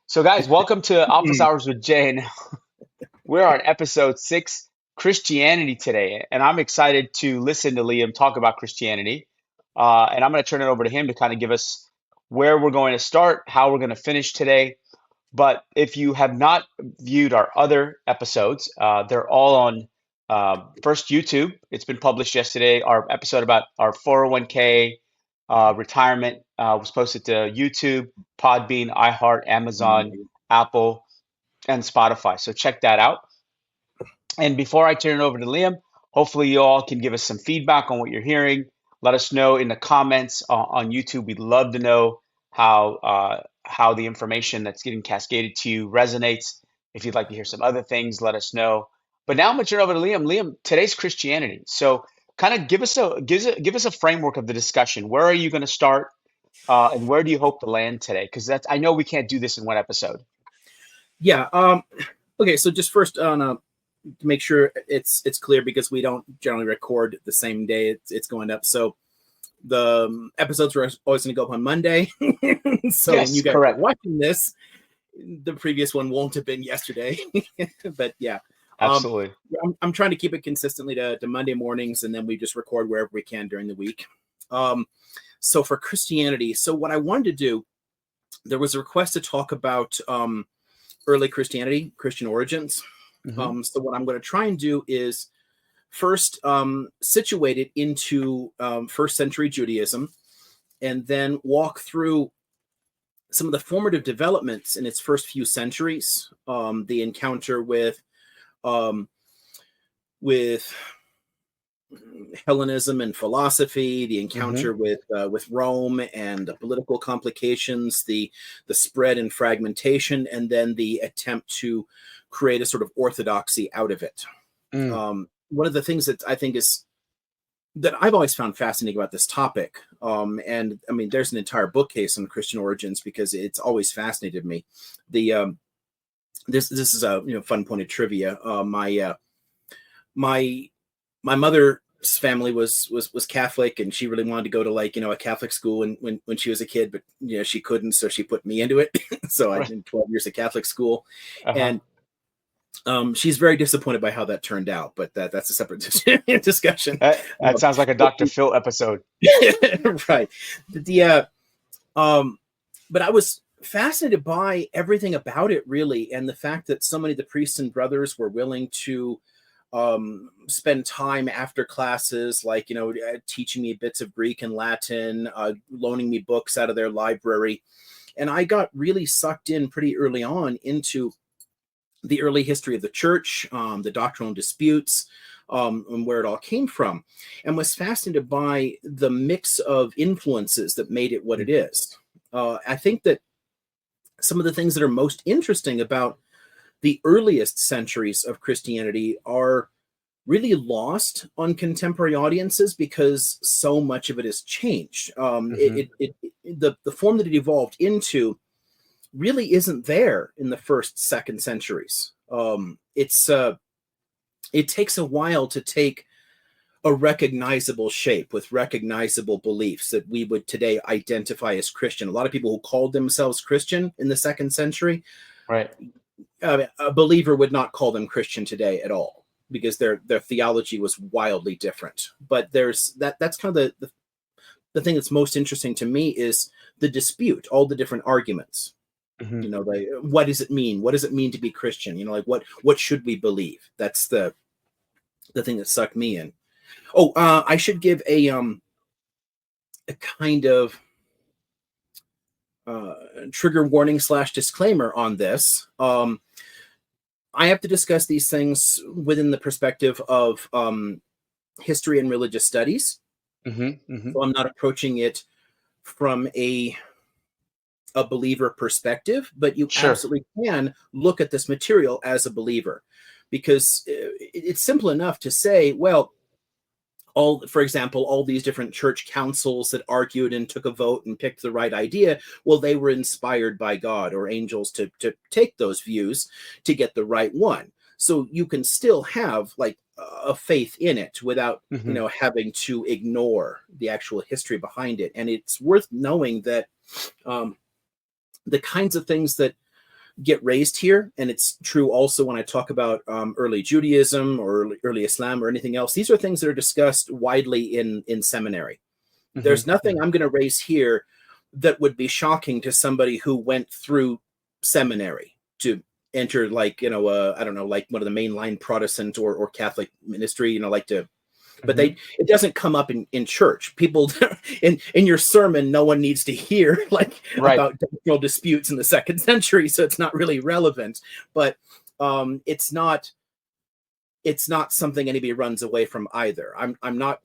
So, guys, welcome to Office Hours with Jay. And we're on episode 6, Christianity today. And I'm excited to listen to Liam talk about Christianity. And I'm going to turn it over to him to kind of give us where we're going to start, how we're going to finish today. But if you have not viewed our other episodes, they're all on first YouTube. It's been published yesterday. Our episode about our 401k retirement was posted to YouTube, Podbean, iHeart, Amazon, Apple, and Spotify. So check that out. And before I turn it over to Liam, hopefully you all can give us some feedback on what you're hearing. Let us know in the comments on YouTube. We'd love to know how the information that's getting cascaded to you resonates. If you'd like to hear some other things, let us know. But now I'm gonna turn it over to Liam. Liam, today's Christianity. So kind of give us a framework of the discussion. Where are you going to start, and where do you hope to land today? Because that's I know we can't do this in one episode. Yeah. Okay. So just first on to make sure it's clear, because we don't generally record the same day it's going up. So the episodes are always going to go up on Monday. So Yes, when you guys correct. are watching this, the previous one won't have been yesterday. But yeah, Absolutely. I'm trying to keep it consistently to Monday mornings, and then we just record wherever we can during the week. So for Christianity, so what I wanted to do, there was a request to talk about early Christianity, Christian origins. So what I'm going to try and do is first situate it into first century Judaism, and then walk through some of the formative developments in its first few centuries, the encounter with Hellenism and philosophy, the encounter with Rome and the political complications, the spread and fragmentation, and then the attempt to create a sort of orthodoxy out of it. One of the things that I think is that I've always found fascinating about this topic, and I mean, there's an entire bookcase on Christian origins because it's always fascinated me. This is a fun point of trivia. My mother's family was Catholic, and she really wanted to go to a Catholic school when she was a kid, but she couldn't, so she put me into it. So I did 12 years of Catholic school, and she's very disappointed by how that turned out, but that's a separate discussion. That sounds like a Dr. Phil episode. Right. But I was fascinated by everything about it, really, and the fact that so many of the priests and brothers were willing to spend time after classes, teaching me bits of Greek and Latin, loaning me books out of their library. And I got really sucked in pretty early on into the early history of the church, the doctrinal disputes, and where it all came from, and was fascinated by the mix of influences that made it what it is. I think that some of the things that are most interesting about the earliest centuries of Christianity are really lost on contemporary audiences because so much of it has changed. The form that it evolved into really isn't there in the first, second centuries. It takes a while to take a recognizable shape with recognizable beliefs that we would today identify as Christian. A lot of people who called themselves Christian in the second century, Right. A believer would not call them Christian today at all, because their theology was wildly different. But that's kind of the thing that's most interesting to me is the dispute, all the different arguments. What does it mean? What does it mean to be Christian? What should we believe? That's the thing that sucked me in. I should give a kind of trigger warning / disclaimer on this. I have to discuss these things within the perspective of history and religious studies. So I'm not approaching it from a believer perspective, but you absolutely can look at this material as a believer, because it's simple enough to say, well, for example, all these different church councils that argued and took a vote and picked the right idea, well, they were inspired by God or angels to take those views to get the right one. So you can still have a faith in it without having to ignore the actual history behind it. And it's worth knowing that the kinds of things that get raised here, and it's true also when I talk about early Judaism or early Islam or anything else. These are things that are discussed widely in seminary. There's nothing I'm going to raise here that would be shocking to somebody who went through seminary to enter, like, I don't know, like one of the mainline Protestant or Catholic ministry, like to, but it doesn't come up in church. People in your sermon, no one needs to hear about doctrinal disputes in the 2nd century, so it's not really relevant. But it's not something anybody runs away from either. I'm not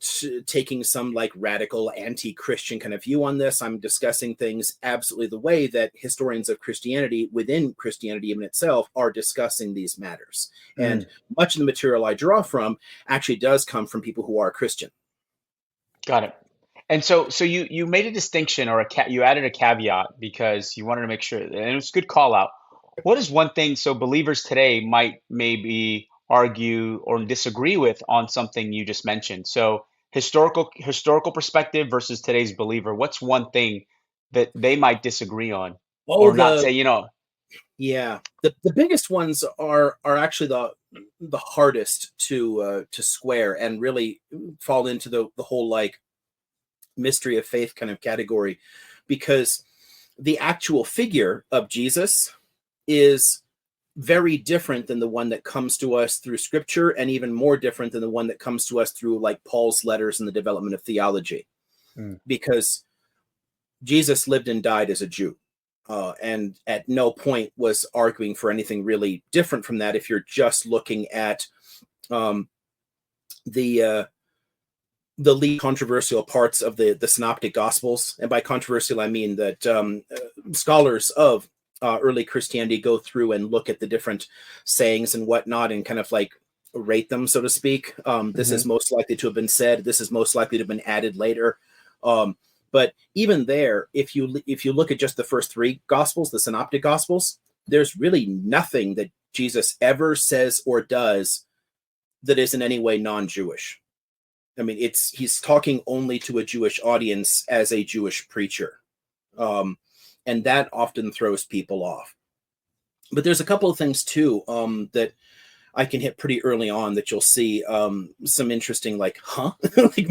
taking some like radical anti-Christian kind of view on this. I'm discussing things absolutely the way that historians of Christianity within Christianity even itself are discussing these matters. And much of the material I draw from actually does come from people who are Christian. Got it. And so you made a distinction, or you added a caveat because you wanted to make sure, and it was a good call out. What is one thing so believers today might maybe argue or disagree with on something you just mentioned? So historical perspective versus today's believer. What's one thing that they might disagree on or not say, Yeah, the biggest ones are actually the hardest to square and really fall into the whole like mystery of faith kind of category, because the actual figure of Jesus is very different than the one that comes to us through scripture, and even more different than the one that comes to us through like Paul's letters and the development of theology, because Jesus lived and died as a Jew. And at no point was arguing for anything really different from that. If you're just looking at the lead controversial parts of the synoptic gospels, and by controversial I mean that scholars of early Christianity go through and look at the different sayings and whatnot and kind of like rate them, so to speak. This is most likely to have been said. This is most likely to have been added later. But even there, if you look at just the first 3 gospels, the synoptic gospels, there's really nothing that Jesus ever says or does that is in any way non-Jewish. I mean, he's talking only to a Jewish audience as a Jewish preacher. And that often throws people off. But there's a couple of things too that I can hit pretty early on that you'll see some interesting like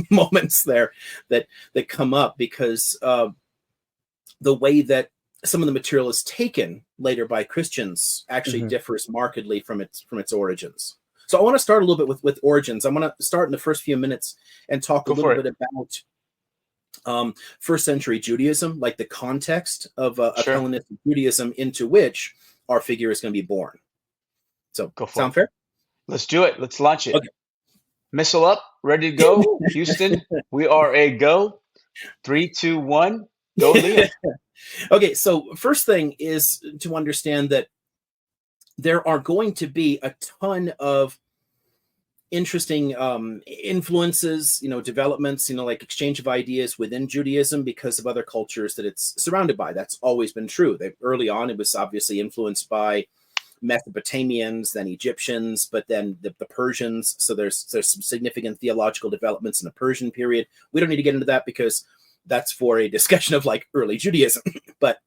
moments there that come up, because the way that some of the material is taken later by Christians actually differs markedly from its origins. So I want to start a little bit with origins. I'm going to start in the first few minutes and talk a little bit about first century Judaism, like the context of Hellenistic Judaism into which our figure is going to be born. So sound fair? Let's do it. Let's launch it. Okay. Missile up, ready to go. Houston, we are a go. 3, 2, 1, go, Liam. Okay, so first thing is to understand that there are going to be a ton of interesting influences, developments, like exchange of ideas within Judaism because of other cultures that it's surrounded by. That's always been true. Early on, it was obviously influenced by Mesopotamians, then Egyptians, but then the Persians. So there's some significant theological developments in the Persian period. We don't need to get into that because that's for a discussion of like early Judaism. But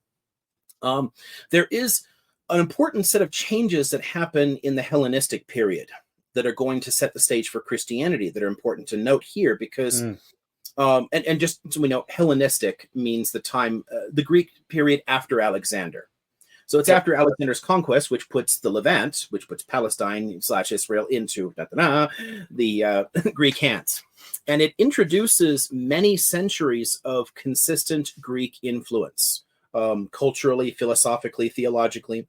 there is an important set of changes that happen in the Hellenistic period that are going to set the stage for Christianity that are important to note here, because and just so we know, Hellenistic means the time, the Greek period after Alexander. So it's after Alexander's conquest, which puts the Levant, which puts Palestine / Israel into the Greek hands. And it introduces many centuries of consistent Greek influence, culturally, philosophically, theologically.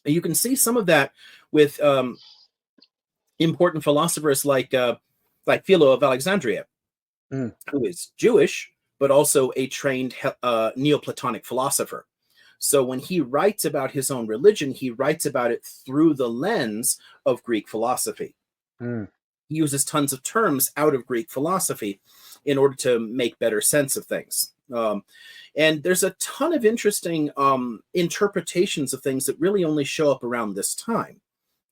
And you can see some of that with important philosophers like Philo of Alexandria, who is Jewish, but also a trained Neoplatonic philosopher. So when he writes about his own religion, he writes about it through the lens of Greek philosophy. He uses tons of terms out of Greek philosophy in order to make better sense of things. And there's a ton of interesting interpretations of things that really only show up around this time.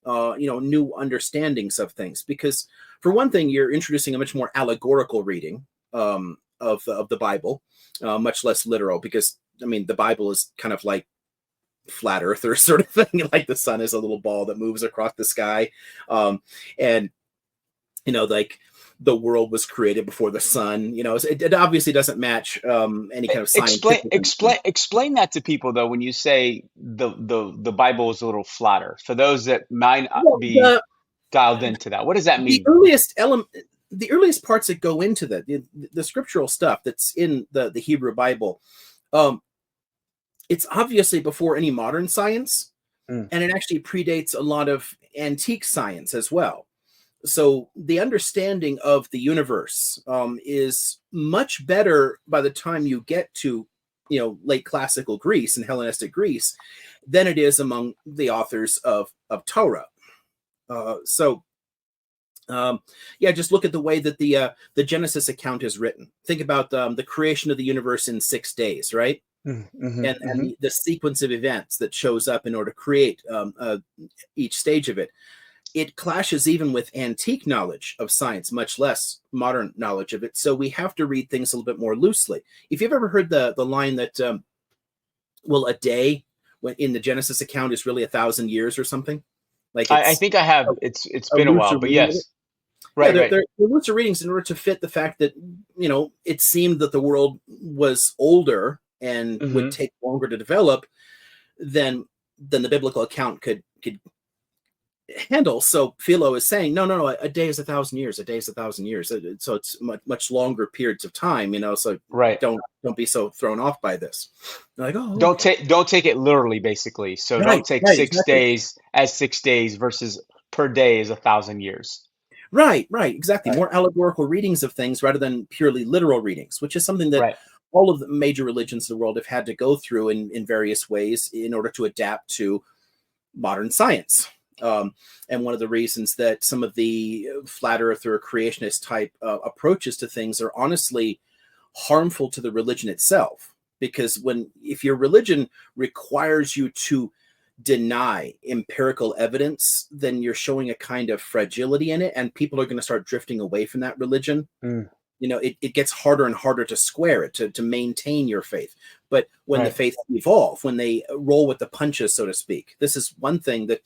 New understandings of things, because for one thing, you're introducing a much more allegorical reading of the Bible, much less literal, because I mean, the Bible is kind of like flat earther sort of thing, like the sun is a little ball that moves across the sky. And, like the world was created before the sun, it obviously doesn't match any kind of scientific. Explain that to people though, when you say the Bible is a little flatter, for those that might not be dialed into that. What does that mean? The earliest parts that go into the scriptural stuff that's in the Hebrew Bible, it's obviously before any modern science, and it actually predates a lot of antique science as well. So the understanding of the universe is much better by the time you get to, late classical Greece and Hellenistic Greece than it is among the authors of Torah. Just look at the way that the Genesis account is written. Think about the creation of the universe in 6 days, right? And the sequence of events that shows up in order to create each stage of it. It clashes even with antique knowledge of science, much less modern knowledge of it. So we have to read things a little bit more loosely. If you've ever heard the line that, a day when in the Genesis account is really 1,000 years or something. Like I think I have. It's been a while, but yes. Right. They're looser readings in order to fit the fact that, it seemed that the world was older and would take longer to develop than the biblical account could handle. So Philo is saying, no, a day is 1,000 years. A day is 1,000 years. So it's much longer periods of time, So don't be so thrown off by this. Like, don't take it literally, basically. So don't take 6 days as 6 days versus per day is 1,000 years. Right, exactly. Right. More allegorical readings of things rather than purely literal readings, which is something that all of the major religions of the world have had to go through in various ways in order to adapt to modern science. And one of the reasons that some of the flat earth or creationist type approaches to things are honestly harmful to the religion itself, because if your religion requires you to deny empirical evidence, then you're showing a kind of fragility in it, and people are going to start drifting away from that religion. It gets harder and harder to square it, to maintain your faith. But when the faiths evolve, when they roll with the punches, so to speak, this is one thing that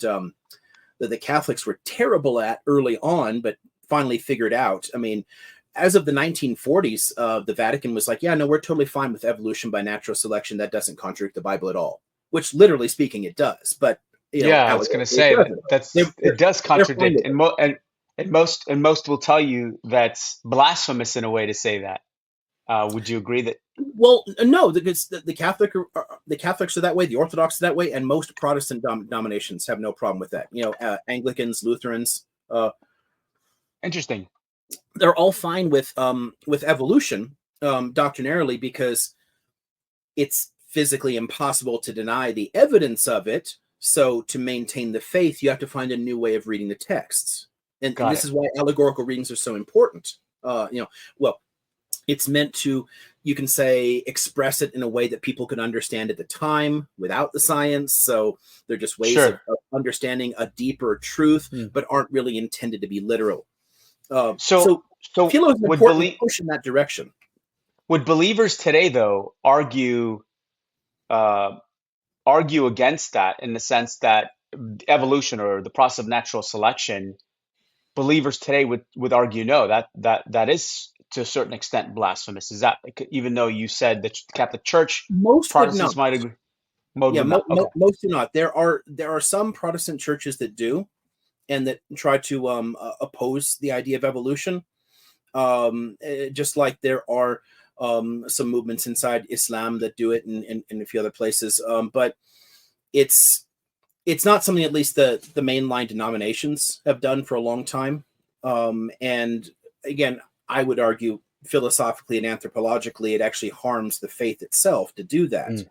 the Catholics were terrible at early on, but finally figured out. I mean, as of the 1940s, the Vatican was like, we're totally fine with evolution by natural selection. That doesn't contradict the Bible at all, which literally speaking, it does. But I was going to say it does contradict, and most will tell you that's blasphemous in a way to say that. Would you agree that? Well, no, because the Catholics are that way, the Orthodox are that way, and most Protestant denominations have no problem with that. Anglicans, Lutherans. Interesting. They're all fine with evolution doctrinarily, because it's physically impossible to deny the evidence of it. So to maintain the faith, you have to find a new way of reading the texts, and this is why allegorical readings are so important. It's meant to, you can say, express it in a way that people could understand at the time without the science. So they're just ways of understanding a deeper truth, but aren't really intended to be literal. So Philo is important to push in that direction. Would believers today, though, argue against that, in the sense that evolution or the process of natural selection, believers today would argue no, that is to a certain extent blasphemous? Is that, even though you said that the Catholic Church, most Protestants might agree? Most do not. There are some Protestant churches that do, and that try to oppose the idea of evolution. Just like there are some movements inside Islam that do it, and a few other places. But it's not something at least the mainline denominations have done for a long time. And again, I would argue philosophically and anthropologically, it actually harms the faith itself to do that,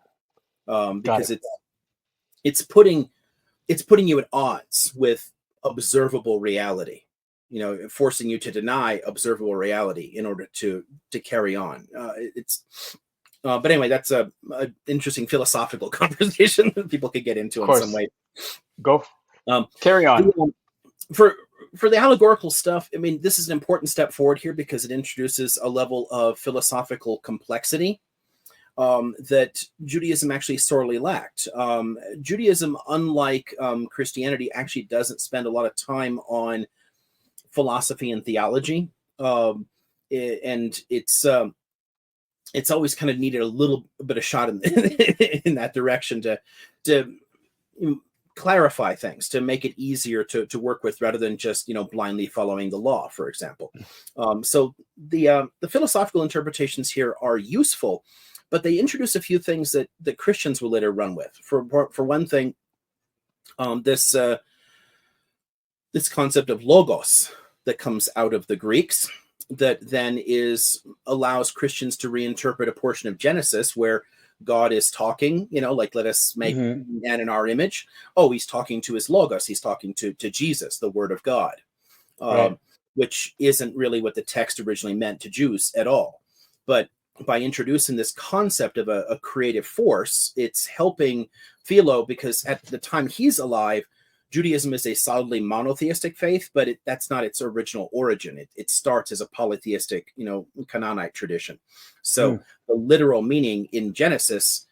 because it's putting you at odds with observable reality, forcing you to deny observable reality in order to carry on. But anyway, that's a interesting philosophical conversation that people could get into in some way. Go carry on. For the allegorical stuff, I mean, this is an important step forward here because it introduces a level of philosophical complexity that Judaism actually sorely lacked. Judaism, unlike Christianity, actually doesn't spend a lot of time on philosophy and theology, and it's always kind of needed a little bit of shot in, in that direction to clarify things, to make it easier to work with, rather than just blindly following the law, for example. So the philosophical interpretations here are useful, but they introduce a few things that Christians will later run with. For one thing, this concept of logos that comes out of the Greeks, that then allows Christians to reinterpret a portion of Genesis where God is talking, like, let us make man in our image. Oh, he's talking to his logos. He's talking to Jesus, the word of God, Right. which isn't really what the text originally meant to Jews at all. But by introducing this concept of a creative force, it's helping Philo, because at the time he's alive, Judaism is a solidly monotheistic faith, but that's not its original origin. It starts as a polytheistic, Canaanite tradition. So the literal meaning in Genesis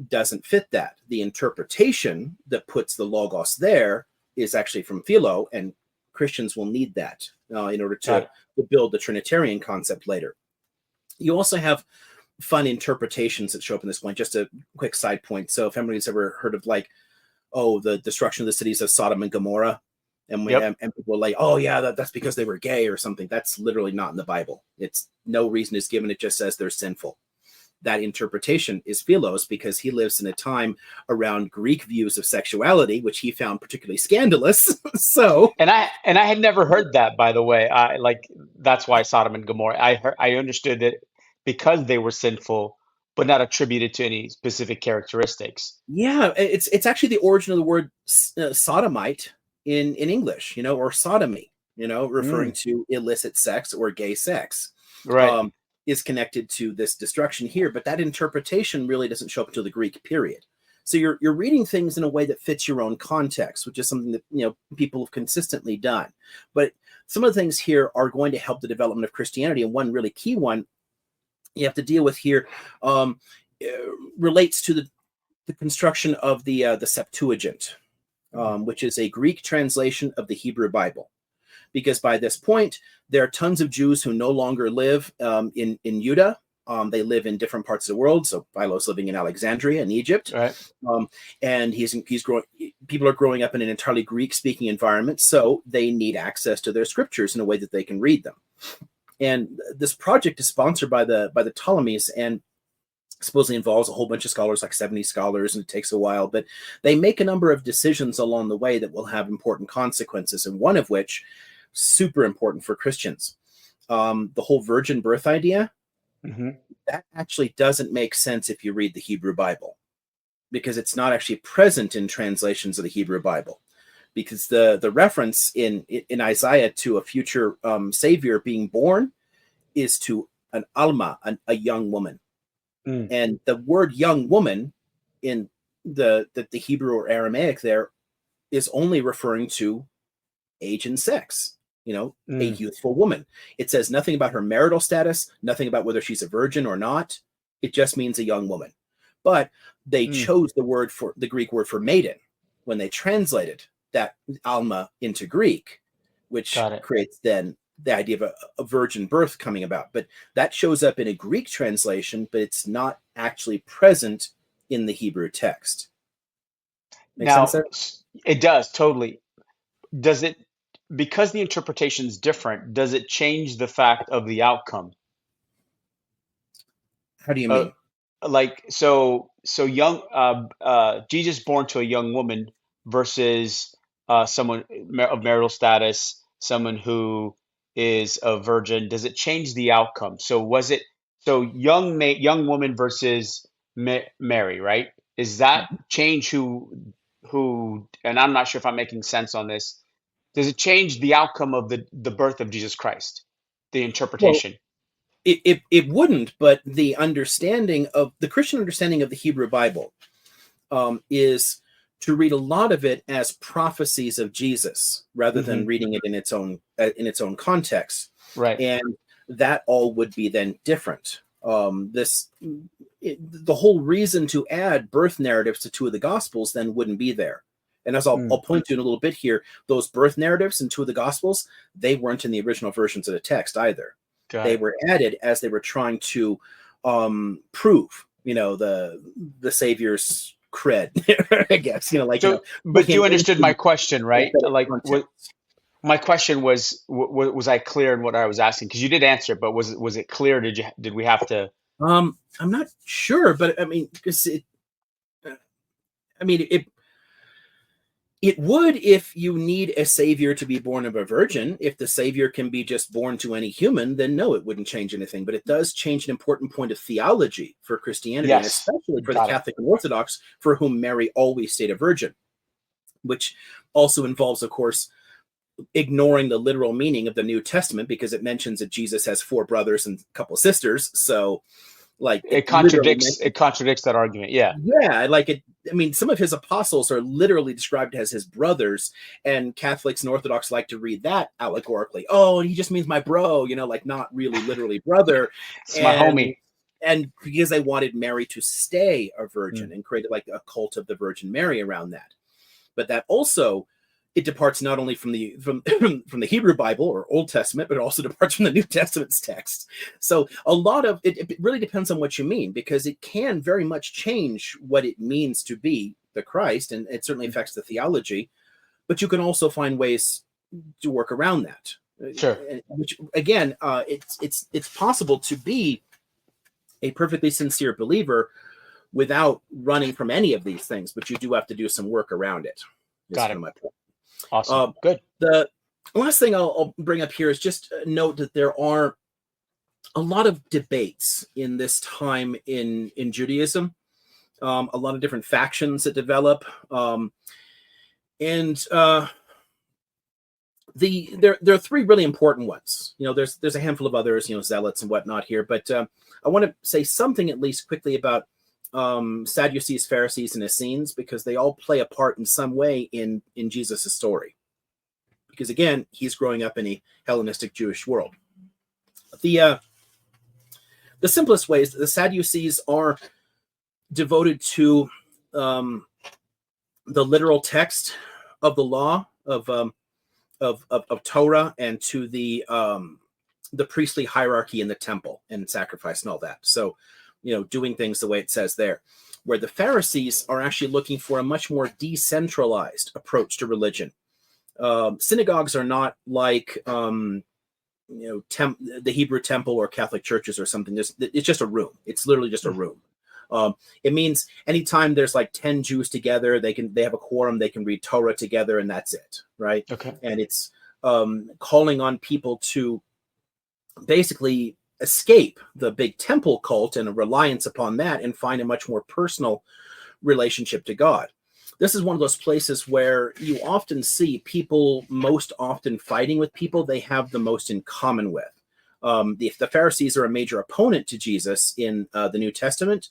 doesn't fit that. The interpretation that puts the logos there is actually from Philo, and Christians will need that in order to build the Trinitarian concept later. You also have fun interpretations that show up in this point. Just a quick side point. So if anybody's ever heard of the destruction of the cities of Sodom and Gomorrah, and people are like, oh yeah, that's because they were gay or something. That's literally not in the Bible. It's no reason is given. It just says they're sinful. That interpretation is Philo's, because he lives in a time around Greek views of sexuality, which he found particularly scandalous. So, and I had never heard that, by the way. That's why Sodom and Gomorrah. I understood that because they were sinful, but not attributed to any specific characteristics. Yeah, it's actually the origin of the word sodomite in English, or sodomy, referring to illicit sex or gay sex. Right. Is connected to this destruction here, but that interpretation really doesn't show up until the Greek period. So you're reading things in a way that fits your own context, which is something that people have consistently done. But some of the things here are going to help the development of Christianity, and one really key one you have to deal with here relates to the construction of the Septuagint, which is a Greek translation of the Hebrew Bible. Because by this point, there are tons of Jews who no longer live in Judah. They live in different parts of the world. So Philo's living in Alexandria in Egypt, right. And he's growing. People are growing up in an entirely Greek-speaking environment, so they need access to their scriptures in a way that they can read them. And this project is sponsored by the Ptolemies, and supposedly involves a whole bunch of scholars, like 70 scholars, and it takes a while. But they make a number of decisions along the way that will have important consequences, and one of which super important for Christians. The whole virgin birth idea, that actually doesn't make sense if you read the Hebrew Bible, because it's not actually present in translations of the Hebrew Bible. Because the reference in Isaiah to a future savior being born is to an alma, a young woman. And the word young woman in the Hebrew or Aramaic there is only referring to age and sex, a youthful woman. It says nothing about her marital status, nothing about whether she's a virgin or not. It just means a young woman. But they chose the Greek word for maiden when they translated that alma into Greek, which creates then the idea of a virgin birth coming about. But that shows up in a Greek translation, but it's not actually present in the Hebrew text. Make sense there? It does, totally. Does it, because the interpretation is different, does it change the fact of the outcome? How do you mean? So young, Jesus born to a young woman versus someone of marital status, someone who is a virgin. Does it change the outcome? So young woman versus Mary, right? Is that change who? And I'm not sure if I'm making sense on this. Does it change the outcome of the birth of Jesus Christ? The interpretation. Well, it wouldn't, but the understanding of the Christian understanding of the Hebrew Bible is to read a lot of it as prophecies of Jesus rather than reading it in its own context. Right. And that all would be then different. The whole reason to add birth narratives to two of the Gospels then wouldn't be there. And as I'll point to in a little bit here, those birth narratives in two of the Gospels, they weren't in the original versions of the text either. They were added as they were trying to prove, the Savior's cred, I guess. But you understood my question, right? Like, my question was I clear in what I was asking? Because you did answer it, but was it clear? Did we have to? I'm not sure, but I mean, it would if you need a savior to be born of a virgin. If the savior can be just born to any human, then no, it wouldn't change anything. But it does change an important point of theology for Christianity, and especially for the Catholic and Orthodox, for whom Mary always stayed a virgin, which also involves, of course, ignoring the literal meaning of the New Testament, because it mentions that Jesus has 4 brothers and a couple of sisters. So, like, it contradicts that argument. Yeah. Like it. I mean, some of his apostles are literally described as his brothers, and Catholics and Orthodox like to read that allegorically. Oh, he just means my bro, like not really literally brother. It's my homie. And because they wanted Mary to stay a virgin and created like a cult of the Virgin Mary around that. But that also, it departs not only from the Hebrew Bible or Old Testament, but it also departs from the New Testament's text. So a lot of it really depends on what you mean, because it can very much change what it means to be the Christ, and it certainly affects the theology. But you can also find ways to work around that. Sure. Which again, it's possible to be a perfectly sincere believer without running from any of these things, but you do have to do some work around it. Got it. Awesome. Good. The last thing I'll bring up here is just note that there are a lot of debates in this time in Judaism, a lot of different factions that develop, and there are 3 really important ones. There's a handful of others, zealots and whatnot here, but I want to say something at least quickly about Sadducees, Pharisees, and Essenes, because they all play a part in some way in Jesus' story. Because again, he's growing up in a Hellenistic Jewish world. The simplest way is that the Sadducees are devoted to the literal text of the law of Torah, and to the priestly hierarchy in the temple and sacrifice and all that. So, doing things the way it says there, where the Pharisees are actually looking for a much more decentralized approach to religion. Synagogues are not like, the Hebrew temple or Catholic churches or something. It's just a room. It's literally just a room. It means anytime there's like 10 Jews together, they have a quorum, they can read Torah together, and that's it. Right. Okay. And it's calling on people to basically escape the big temple cult and a reliance upon that, and find a much more personal relationship to God. This is one of those places where you often see people most often fighting with people they have the most in common with. The Pharisees are a major opponent to Jesus in the New Testament,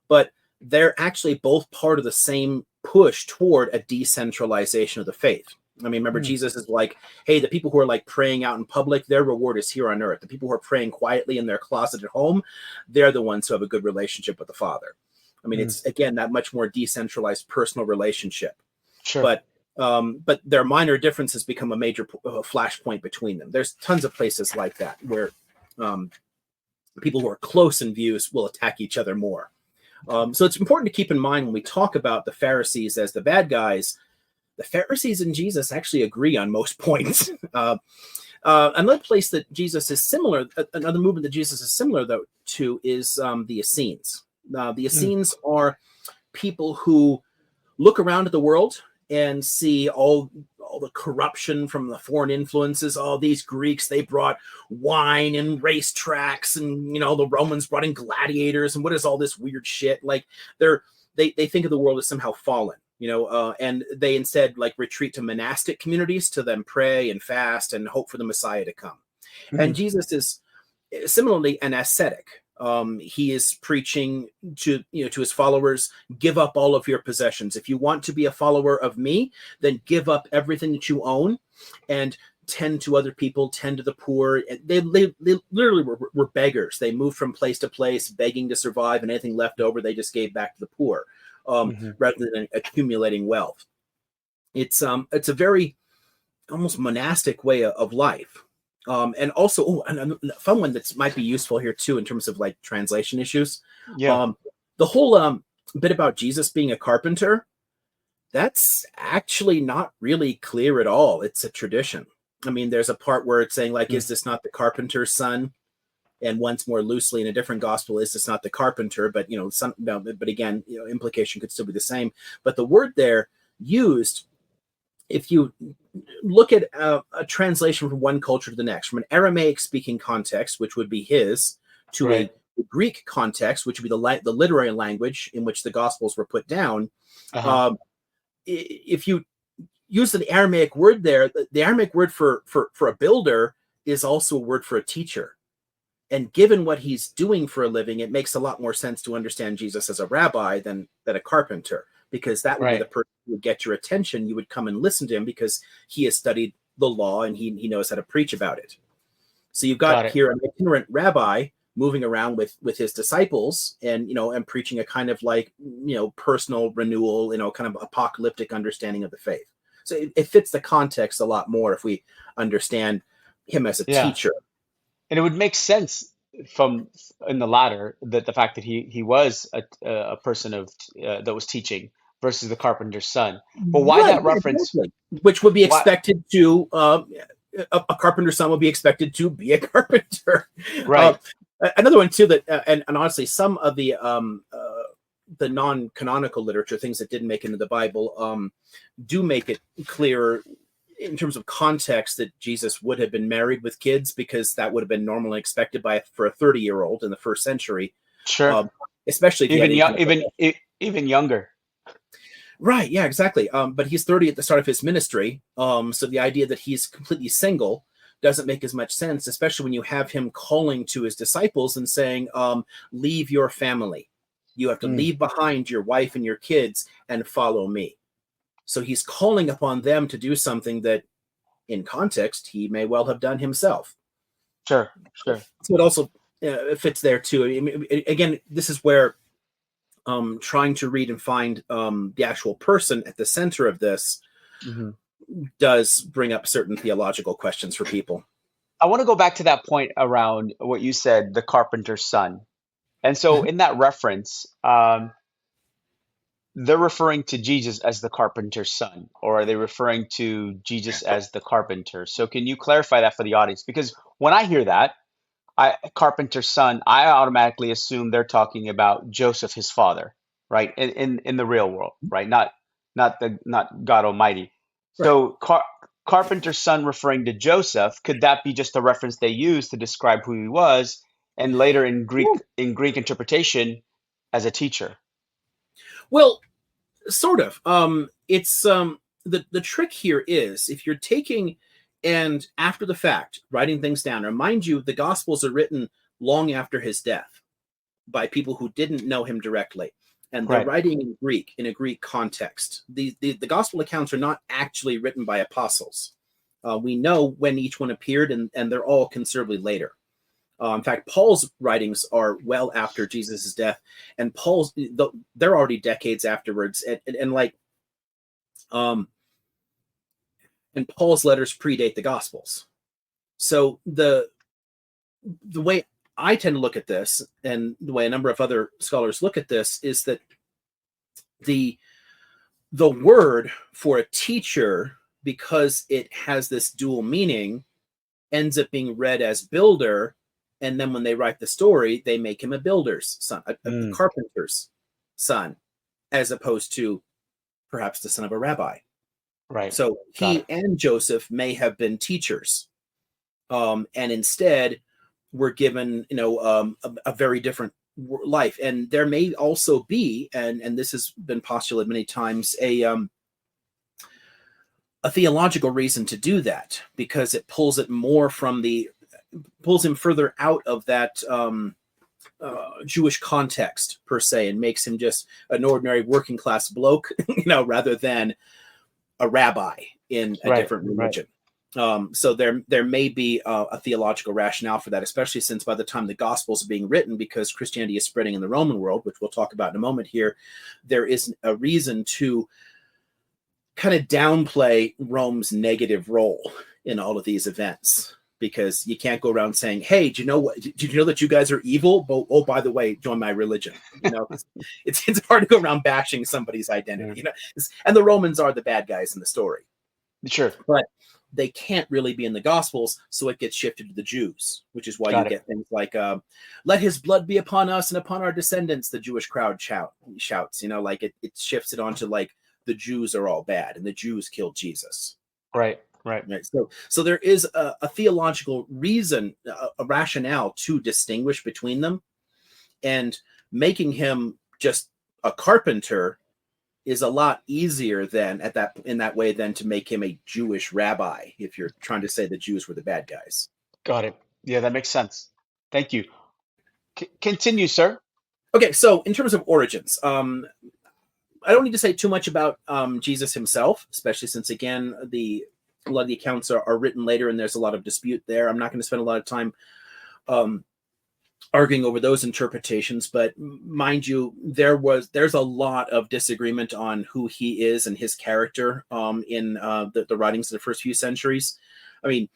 but they're actually both part of the same push toward a decentralization of the faith. I mean, remember, Jesus is like, hey, the people who are like praying out in public, their reward is here on earth. The people who are praying quietly in their closet at home, they're the ones who have a good relationship with the Father. I mean, it's, again, that much more decentralized personal relationship. Sure. But their minor differences become a major flashpoint between them. There's tons of places like that where people who are close in views will attack each other more. So it's important to keep in mind when we talk about the Pharisees as the bad guys, the Pharisees and Jesus actually agree on most points. Another place that Jesus is similar, another movement that Jesus is similar though to, is the Essenes. The Essenes are people who look around at the world and see all the corruption from the foreign influences. All these Greeks, they brought wine and racetracks, and the Romans brought in gladiators, and what is all this weird shit? Like they think of the world as somehow fallen. And they instead like retreat to monastic communities to then pray and fast and hope for the Messiah to come. And Jesus is similarly an ascetic. He is preaching to his followers, give up all of your possessions. If you want to be a follower of me, then give up everything that you own and tend to other people, tend to the poor. They literally were beggars. They moved from place to place, begging to survive, and anything left over, they just gave back to the poor, rather than accumulating wealth. It's a very almost monastic way of life. And also, and a fun one that might be useful here too, in terms of like translation issues. Yeah. The whole bit about Jesus being a carpenter, that's actually not really clear at all. It's a tradition. I mean, there's a part where it's saying like, is this not the carpenter's son? And once more loosely in a different gospel, is this not the carpenter? But, but again, implication could still be the same. But the word there used, if you look at a translation from one culture to the next, from an Aramaic speaking context, which would be his, to a Greek context, which would be the literary language in which the gospels were put down. If you use the Aramaic word there, the Aramaic word for a builder is also a word for a teacher. And given what he's doing for a living, it makes a lot more sense to understand Jesus as a rabbi than a carpenter, because that would be the person who would get your attention. You would come and listen to him because he has studied the law and he knows how to preach about it. So you've got here an itinerant rabbi moving around with his disciples and, and preaching a kind of like, personal renewal, kind of apocalyptic understanding of the faith. So it fits the context a lot more if we understand him as a teacher. And it would make sense from in the latter, that the fact that he was a person of that was teaching versus the carpenter's son. But why that reference? Exactly. Which would be expected to, a carpenter's son would be expected to be a carpenter. Right. Another one too that, and honestly, some of the non-canonical literature, things that didn't make it into the Bible, do make it clearer in terms of context that Jesus would have been married with kids, because that would have been normally expected for a 30-year-old in the first century. Sure. Especially even younger. Right. Yeah, exactly. But he's 30 at the start of his ministry. So the idea that he's completely single doesn't make as much sense, especially when you have him calling to his disciples and saying, leave your family. You have to leave behind your wife and your kids and follow me. So he's calling upon them to do something that, in context, he may well have done himself. Sure. So it also fits there too. I mean, again, this is where trying to read and find the actual person at the center of this does bring up certain theological questions for people. I want to go back to that point around what you said, the carpenter's son. And so in that reference, they're referring to Jesus as the carpenter's son, or are they referring to Jesus as the carpenter? So can you clarify that for the audience? Because when I hear that, carpenter's son, I automatically assume they're talking about Joseph, his father, right? In the real world, right? Not God Almighty. Right. So carpenter's son referring to Joseph, could that be just a reference they use to describe who he was, and later in Greek interpretation as a teacher? Well, sort of. It's the trick here is, if you're taking and after the fact writing things down, remind you the Gospels are written long after his death by people who didn't know him directly, and they're writing in Greek, in a Greek context. The Gospel accounts are not actually written by apostles. We know when each one appeared, and they're all considerably later. In fact, Paul's writings are well after Jesus' death, and they're already decades afterwards, and Paul's letters predate the Gospels. So the way I tend to look at this, and the way a number of other scholars look at this, is that the word for a teacher, because it has this dual meaning, ends up being read as builder. And then when they write the story, they make him a builder's son, a carpenter's son, as opposed to perhaps the son of a rabbi. Right. So he and Joseph may have been teachers, and instead were given, a very different life. And there may also be, and this has been postulated many times, a theological reason to do that, because it pulls him further out of that Jewish context per se, and makes him just an ordinary working class bloke, rather than a rabbi in a different religion. So there may be a theological rationale for that, especially since by the time the Gospels are being written, because Christianity is spreading in the Roman world, which we'll talk about in a moment here, there is a reason to kind of downplay Rome's negative role in all of these events, because you can't go around saying, hey, do you know what? Did you know that you guys are evil? But, oh, by the way, join my religion. It's hard to go around bashing somebody's identity, and the Romans are the bad guys in the story. Sure. But they can't really be in the Gospels, so it gets shifted to the Jews, which is why get things like, let his blood be upon us and upon our descendants, the Jewish crowd shouts, it shifts it onto like the Jews are all bad and the Jews killed Jesus. Right. So there is a theological reason, a rationale to distinguish between them, and making him just a carpenter is a lot easier than in that way than to make him a Jewish rabbi, if you're trying to say the Jews were the bad guys. Got it. Yeah, that makes sense. Thank you. Continue, sir. Okay, so in terms of origins, I don't need to say too much about Jesus himself, especially since, again, a lot of the accounts are written later and there's a lot of dispute there. I'm not going to spend a lot of time arguing over those interpretations, but mind you, there's a lot of disagreement on who he is and his character in the writings of the first few centuries. I mean,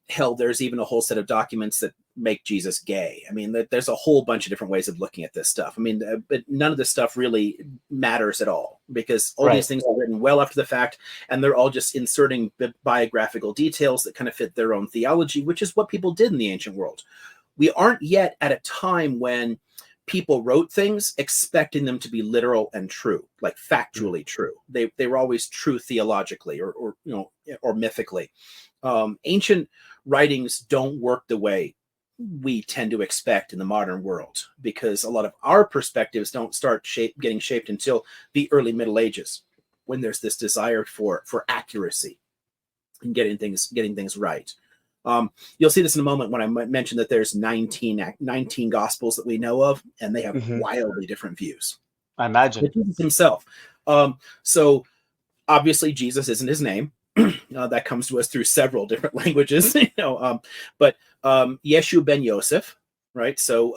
hell, there's even a whole set of documents that make Jesus gay. I mean, there's a whole bunch of different ways of looking at this stuff. I mean, but none of this stuff really matters at all, because all these things are written well after the fact, and they're all just inserting biographical details that kind of fit their own theology, which is what people did in the ancient world. We aren't yet at a time when people wrote things expecting them to be literal and true, like factually true. They were always true theologically or mythically. Ancient writings don't work the way we tend to expect in the modern world, because a lot of our perspectives don't start getting shaped until the early Middle Ages, when there's this desire for accuracy and getting things right. You'll see this in a moment when I mention that there's 19 Gospels that we know of, and they have wildly different views. I imagine. But Jesus himself. So obviously Jesus isn't his name. That comes to us through several different languages, but Yeshu ben Yosef, right? So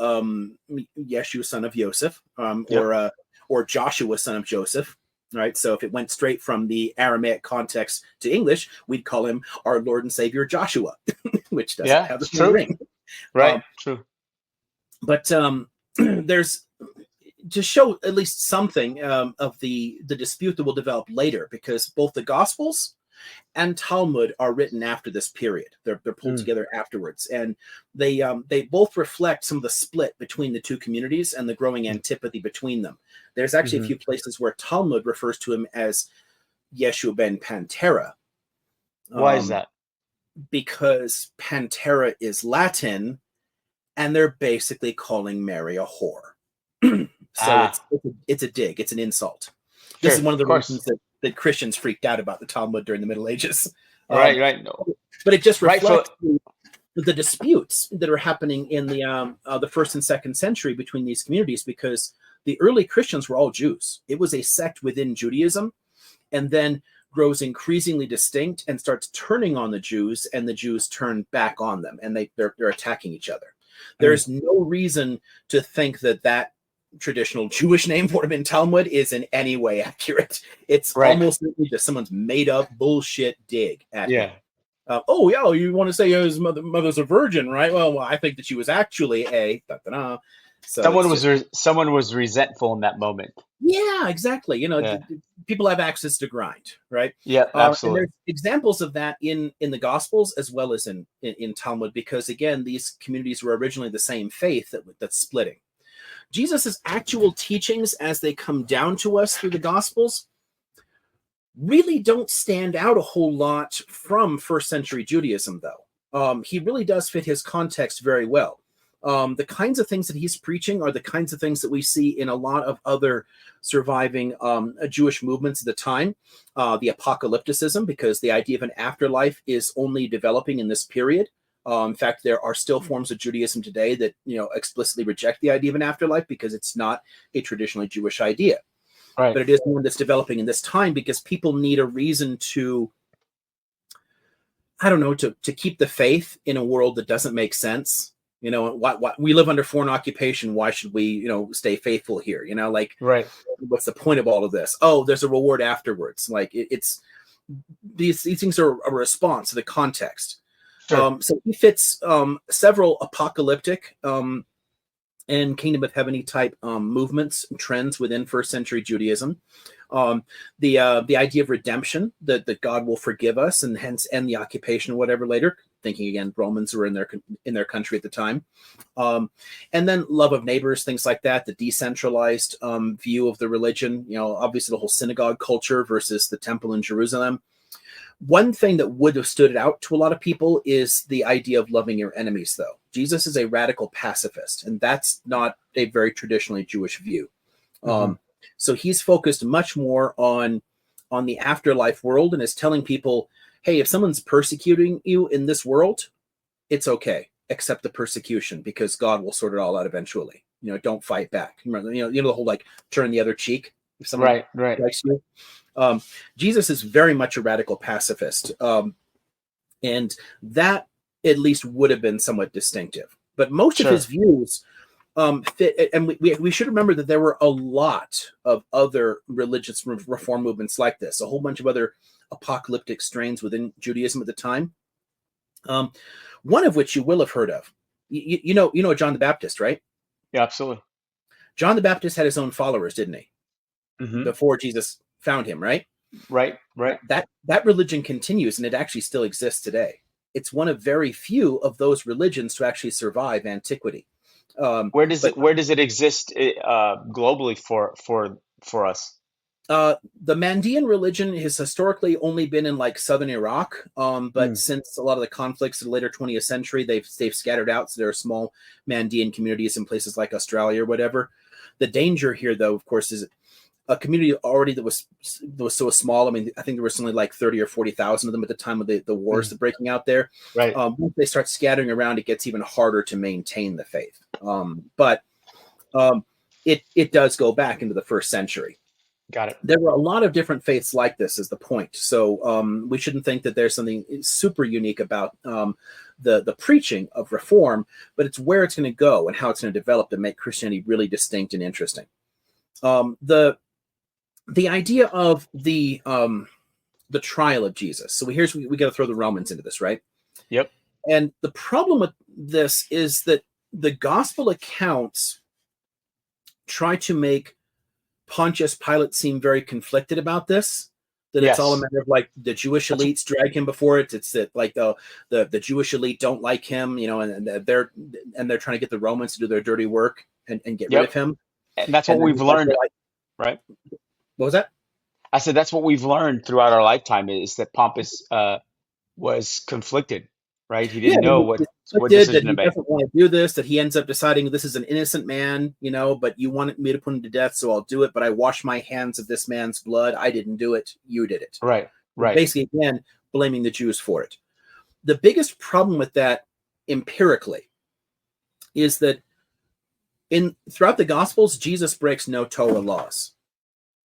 Yeshu, son of Yosef, or Joshua, son of Joseph, right? So if it went straight from the Aramaic context to English, we'd call him our Lord and Savior Joshua, which doesn't have the same ring. Right, true. But there's, to show at least something of the dispute that will develop later, because both the Gospels and Talmud are written after this period. They're pulled together afterwards, and they both reflect some of the split between the two communities and the growing antipathy between them. There's actually a few places where Talmud refers to him as Yeshu ben Pantera. Why is that? Because Pantera is Latin, and they're basically calling Mary a whore. So it's a dig. It's an insult. This is one of the reasons that Christians freaked out about the Talmud during the Middle Ages. Right. But it just reflects the disputes that are happening in the first and second century between these communities, because the early Christians were all Jews. It was a sect within Judaism, and then grows increasingly distinct and starts turning on the Jews, and the Jews turn back on them, and they're attacking each other. There's no reason to think that traditional Jewish name for him in Talmud is in any way accurate. It's almost just someone's made up bullshit dig at him. You want to say his mother's a virgin, right? Well, I think that she was actually a So someone was resentful in that moment. Yeah, exactly. People have access to grind, right? Yeah, absolutely. And there's examples of that in the Gospels as well as in Talmud, because again, these communities were originally the same faith that's splitting. Jesus's actual teachings, as they come down to us through the Gospels, really don't stand out a whole lot from first century Judaism, though. He really does fit his context very well. The kinds of things that he's preaching are the kinds of things that we see in a lot of other surviving Jewish movements at the time. The apocalypticism, because the idea of an afterlife is only developing in this period. In fact, there are still forms of Judaism today that explicitly reject the idea of an afterlife, because it's not a traditionally Jewish idea. Right. But it is one that's developing in this time, because people need a reason to I don't know, to keep the faith in a world that doesn't make sense. What we live under foreign occupation. Why should we, stay faithful here? Like, Right. what's the point of all of this? Oh, there's a reward afterwards. Like it's these things are a response to the context. Sure. So he fits several apocalyptic and kingdom of heaven type movements and trends within first century Judaism. The idea of redemption, that God will forgive us and hence end the occupation or whatever later. Thinking again, Romans were in their country at the time, and then love of neighbors, things like that. The decentralized view of the religion. Obviously the whole synagogue culture versus the temple in Jerusalem. One thing that would have stood out to a lot of people is the idea of loving your enemies, though. Jesus is a radical pacifist, and that's not a very traditionally Jewish view. Mm-hmm. So he's focused much more on the afterlife world and is telling people, hey, if someone's persecuting you in this world, it's okay. Accept the persecution because God will sort it all out eventually. Don't fight back. Remember, the whole like turn the other cheek if someone likes you. Jesus is very much a radical pacifist, and that at least would have been somewhat distinctive. But most of his views fit, and we should remember that there were a lot of other religious reform movements like this, a whole bunch of other apocalyptic strains within Judaism at the time. One of which you will have heard of. You know John the Baptist, right? Yeah, absolutely. John the Baptist had his own followers, didn't he? Mm-hmm. Before Jesus found him, right? Right. That religion continues, and it actually still exists today. It's one of very few of those religions to actually survive antiquity. Where does it exist globally for us? The Mandean religion has historically only been in like southern Iraq, but since a lot of the conflicts of the later 20th century, they've scattered out. So there are small Mandean communities in places like Australia or whatever. The danger here, though, of course, is a community already that was so small. I mean, I think there was only like 30 or 40,000 of them at the time of the wars that breaking out there. Right. Once they start scattering around, it gets even harder to maintain the faith. But it does go back into the first century. Got it. There were a lot of different faiths like this is the point. So we shouldn't think that there's something super unique about the preaching of reform, but it's where it's going to go and how it's going to develop to make Christianity really distinct and interesting. The idea of the trial of Jesus. So we got to throw the Romans into this, right? Yep. And the problem with this is that the gospel accounts try to make Pontius Pilate seem very conflicted about this. That it's all a matter of like the Jewish elites drag him before it. It's that like the Jewish elite don't like him, and they're trying to get the Romans to do their dirty work and get rid of him. And that's what we've learned, right? What was that? I said that's what we've learned throughout our lifetime is that Pompus was conflicted, right? He didn't know what decision to make. He doesn't want to do this, that he ends up deciding this is an innocent man, but you wanted me to put him to death, so I'll do it, but I wash my hands of this man's blood. I didn't do it. You did it. Right. Basically, again, blaming the Jews for it. The biggest problem with that empirically is that throughout the Gospels, Jesus breaks no Torah laws.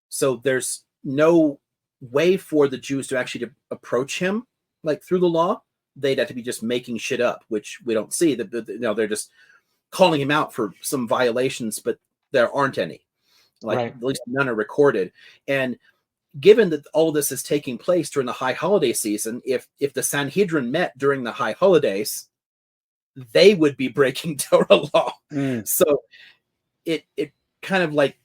So there's no way for the Jews to actually approach him like through the law. They'd have to be just making shit up, which we don't see. They're just calling him out for some violations, but there aren't any. At least none are recorded. And given that all of this is taking place during the high holiday season, if the Sanhedrin met during the high holidays, they would be breaking Torah law. So it kind of like,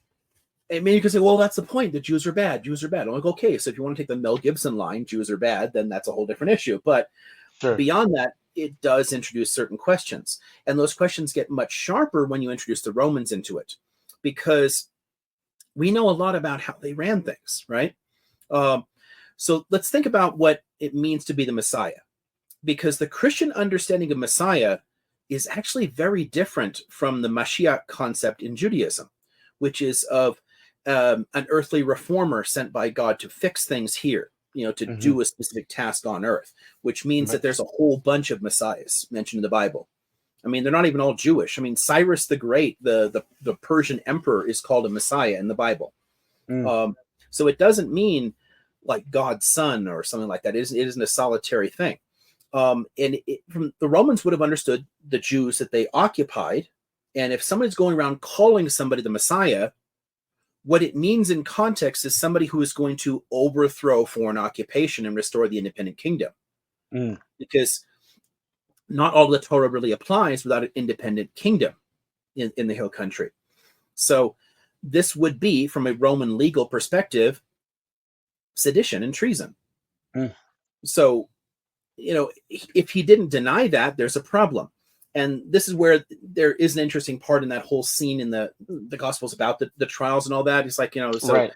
I mean, you can say, well, that's the point. The Jews are bad. Jews are bad. I'm like, okay, so if you want to take the Mel Gibson line, Jews are bad, then that's a whole different issue. But beyond that, it does introduce certain questions. And those questions get much sharper when you introduce the Romans into it, because we know a lot about how they ran things, right? So let's think about what it means to be the Messiah, because the Christian understanding of Messiah is actually very different from the Mashiach concept in Judaism, which is of an earthly reformer sent by God to fix things here, to do a specific task on earth, which means that there's a whole bunch of messiahs mentioned in the Bible. I mean, they're not even all Jewish. I mean, Cyrus the Great, the Persian emperor, is called a messiah in the Bible. So it doesn't mean like God's son or something like that. It isn't a solitary thing. From the Romans would have understood the Jews that they occupied, and if somebody's going around calling somebody the Messiah, what it means in context is somebody who is going to overthrow foreign occupation and restore the independent kingdom. Because not all the Torah really applies without an independent kingdom in the hill country. So this would be, from a Roman legal perspective, sedition and treason. So, if he didn't deny that, there's a problem. And this is where there is an interesting part in that whole scene in the Gospels about the trials and all that. It's like, Right.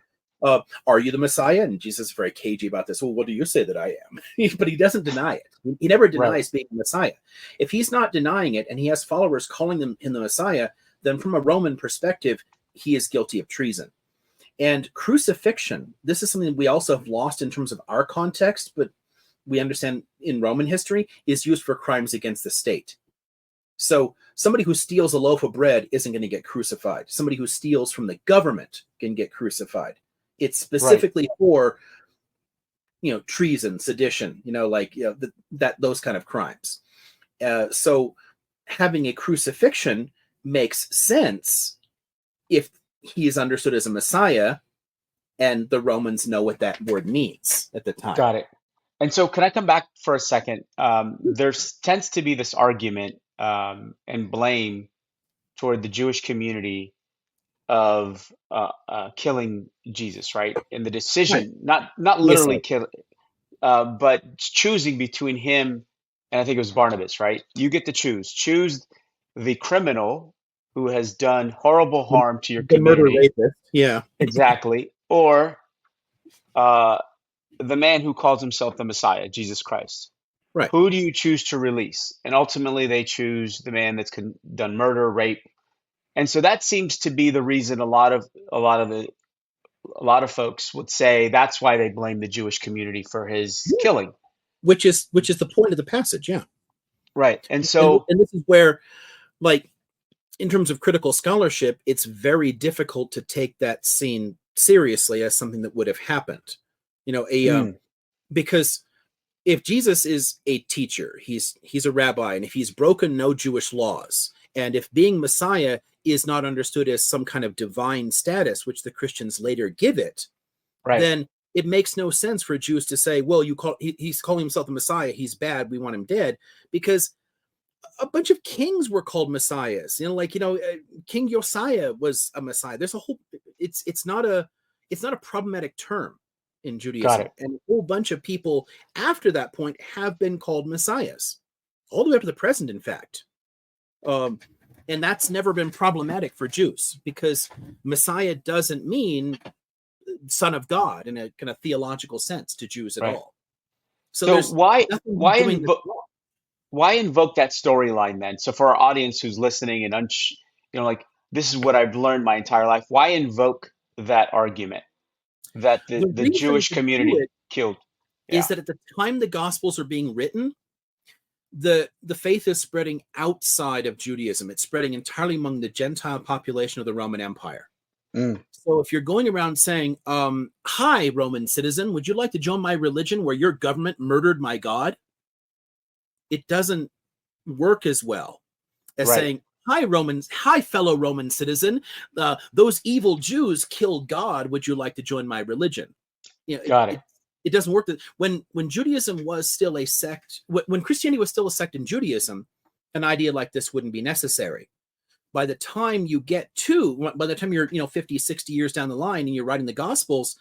Are you the Messiah? And Jesus is very cagey about this. Well, what do you say that I am? But he doesn't deny it. He never denies being the Messiah. If he's not denying it and he has followers calling him the Messiah, then from a Roman perspective, he is guilty of treason. And crucifixion, this is something we also have lost in terms of our context, but we understand in Roman history, is used for crimes against the state. So somebody who steals a loaf of bread isn't going to get crucified. Somebody who steals from the government can get crucified. It's specifically for, treason, sedition, those kind of crimes. So having a crucifixion makes sense if he is understood as a Messiah, and the Romans know what that word means at the time. Got it. And so can I come back for a second? There tends to be this argument and blame toward the Jewish community of killing Jesus, right? And the decision, not literally kill, but choosing between him and I think it was Barnabas, right? You get to choose the criminal who has done horrible harm to your The murder community. rapist. Yeah. Exactly. Or the man who calls himself the Messiah, Jesus Christ. Right. Who do you choose to release? And ultimately, they choose the man that's done murder, rape, and so that seems to be the reason a lot of folks would say that's why they blame the Jewish community for his killing. Which is the point of the passage, yeah. Right, and so and this is where, in terms of critical scholarship, it's very difficult to take that scene seriously as something that would have happened. Because if Jesus is a teacher, he's a rabbi, and if he's broken no Jewish laws, and if being Messiah is not understood as some kind of divine status, which the Christians later give it, then it makes no sense for Jews to say, well, he's calling himself the Messiah, he's bad, we want him dead, because a bunch of kings were called messiahs. King Josiah was a messiah. There's a whole, it's not a problematic term in Judaism. And a whole bunch of people after that point have been called messiahs, all the way up to the present, in fact. And that's never been problematic for Jews, because Messiah doesn't mean son of God in a kind of theological sense to Jews at all. So why invoke that storyline then? So for our audience who's listening and this is what I've learned my entire life, why invoke that argument that the Jewish community killed? Is that at the time the Gospels are being written, the faith is spreading outside of Judaism. It's spreading entirely among the Gentile population of the Roman Empire. So if you're going around saying, hi, Roman citizen, would you like to join my religion where your government murdered my God? It doesn't work as well as saying, hi, fellow Roman citizen, those evil Jews killed God. Would you like to join my religion? It doesn't work. When Judaism was still a sect, when Christianity was still a sect in Judaism, an idea like this wouldn't be necessary. By the time you're 50, 60 years down the line and you're writing the Gospels,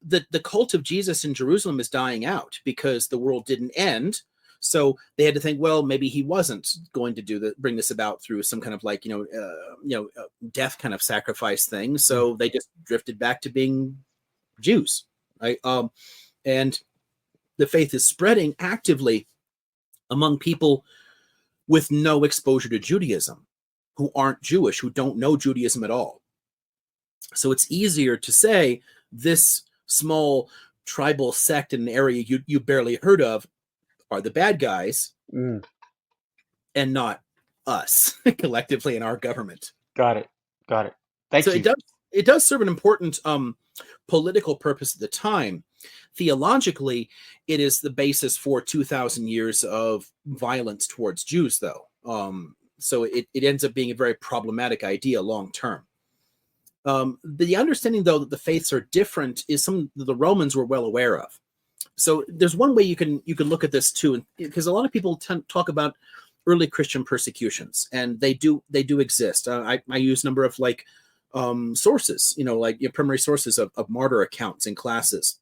the cult of Jesus in Jerusalem is dying out because the world didn't end. So they had to think, well, maybe he wasn't going to bring this about through some kind of death kind of sacrifice thing. So they just drifted back to being Jews, right? And the faith is spreading actively among people with no exposure to Judaism, who aren't Jewish, who don't know Judaism at all. So it's easier to say this small tribal sect in an area you barely heard of are the bad guys, and not us collectively in our government. Got it. Thank you. It does serve an important political purpose at the time. Theologically, it is the basis for 2,000 years of violence towards Jews, though. So it ends up being a very problematic idea long term. The understanding, though, that the faiths are different is something that the Romans were well aware of. So there's one way you can look at this too, because a lot of people talk about early Christian persecutions, and they do exist. I use a number of sources, primary sources of martyr accounts in classes.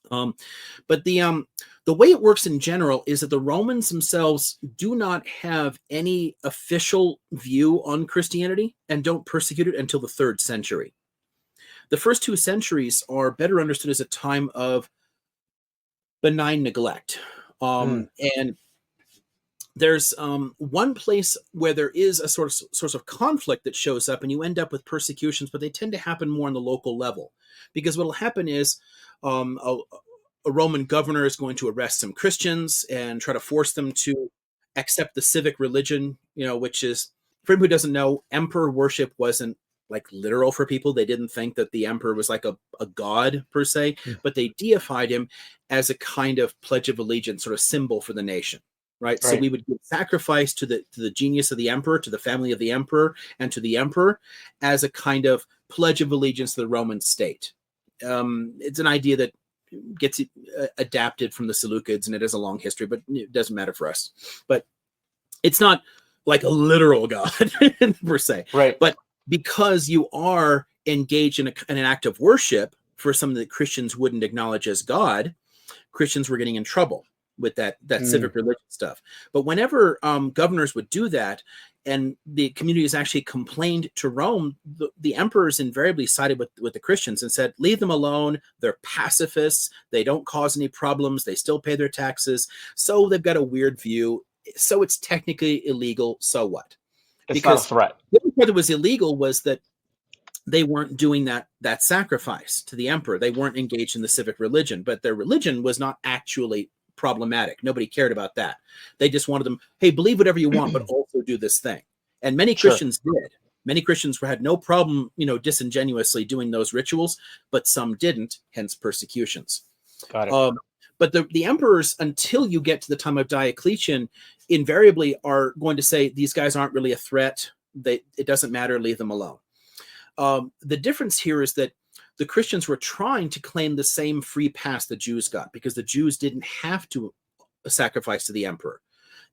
But the way it works in general is that the Romans themselves do not have any official view on Christianity and don't persecute it until the 3rd century. The first 2 centuries are better understood as a time of benign neglect. And there's one place where there is a source of conflict that shows up, and you end up with persecutions, but they tend to happen more on the local level. Because what will happen is a Roman governor is going to arrest some Christians and try to force them to accept the civic religion, which is, for anyone who doesn't know, emperor worship wasn't literal for people. They didn't think that the emperor was like a god per se, but they deified him as a kind of pledge of allegiance, sort of symbol for the nation. Right. So we would give sacrifice to the genius of the emperor, to the family of the emperor, and to the emperor as a kind of pledge of allegiance to the Roman state. It's an idea that gets adapted from the Seleucids, and it has a long history, but it doesn't matter for us. But it's not like a literal god per se. Right. But because you are engaged in an act of worship for something that Christians wouldn't acknowledge as God, Christians were getting in trouble with that civic religion stuff. But whenever governors would do that, and the communities actually complained to Rome, the emperors invariably sided with the Christians and said, leave them alone. They're pacifists. They don't cause any problems. They still pay their taxes. So they've got a weird view. So it's technically illegal. So what? It's not a threat. The only part that was illegal was that they weren't doing that sacrifice to the emperor. They weren't engaged in the civic religion, but their religion was not actually problematic. Nobody cared about that. They just wanted them, hey, believe whatever you want, but also do this thing. And many Christians did. Many Christians had no problem, disingenuously doing those rituals, but some didn't, hence persecutions. Got it. But the emperors, until you get to the time of Diocletian, invariably are going to say, these guys aren't really a threat. It doesn't matter, leave them alone. The difference here is that the Christians were trying to claim the same free pass the Jews got, because the Jews didn't have to sacrifice to the emperor.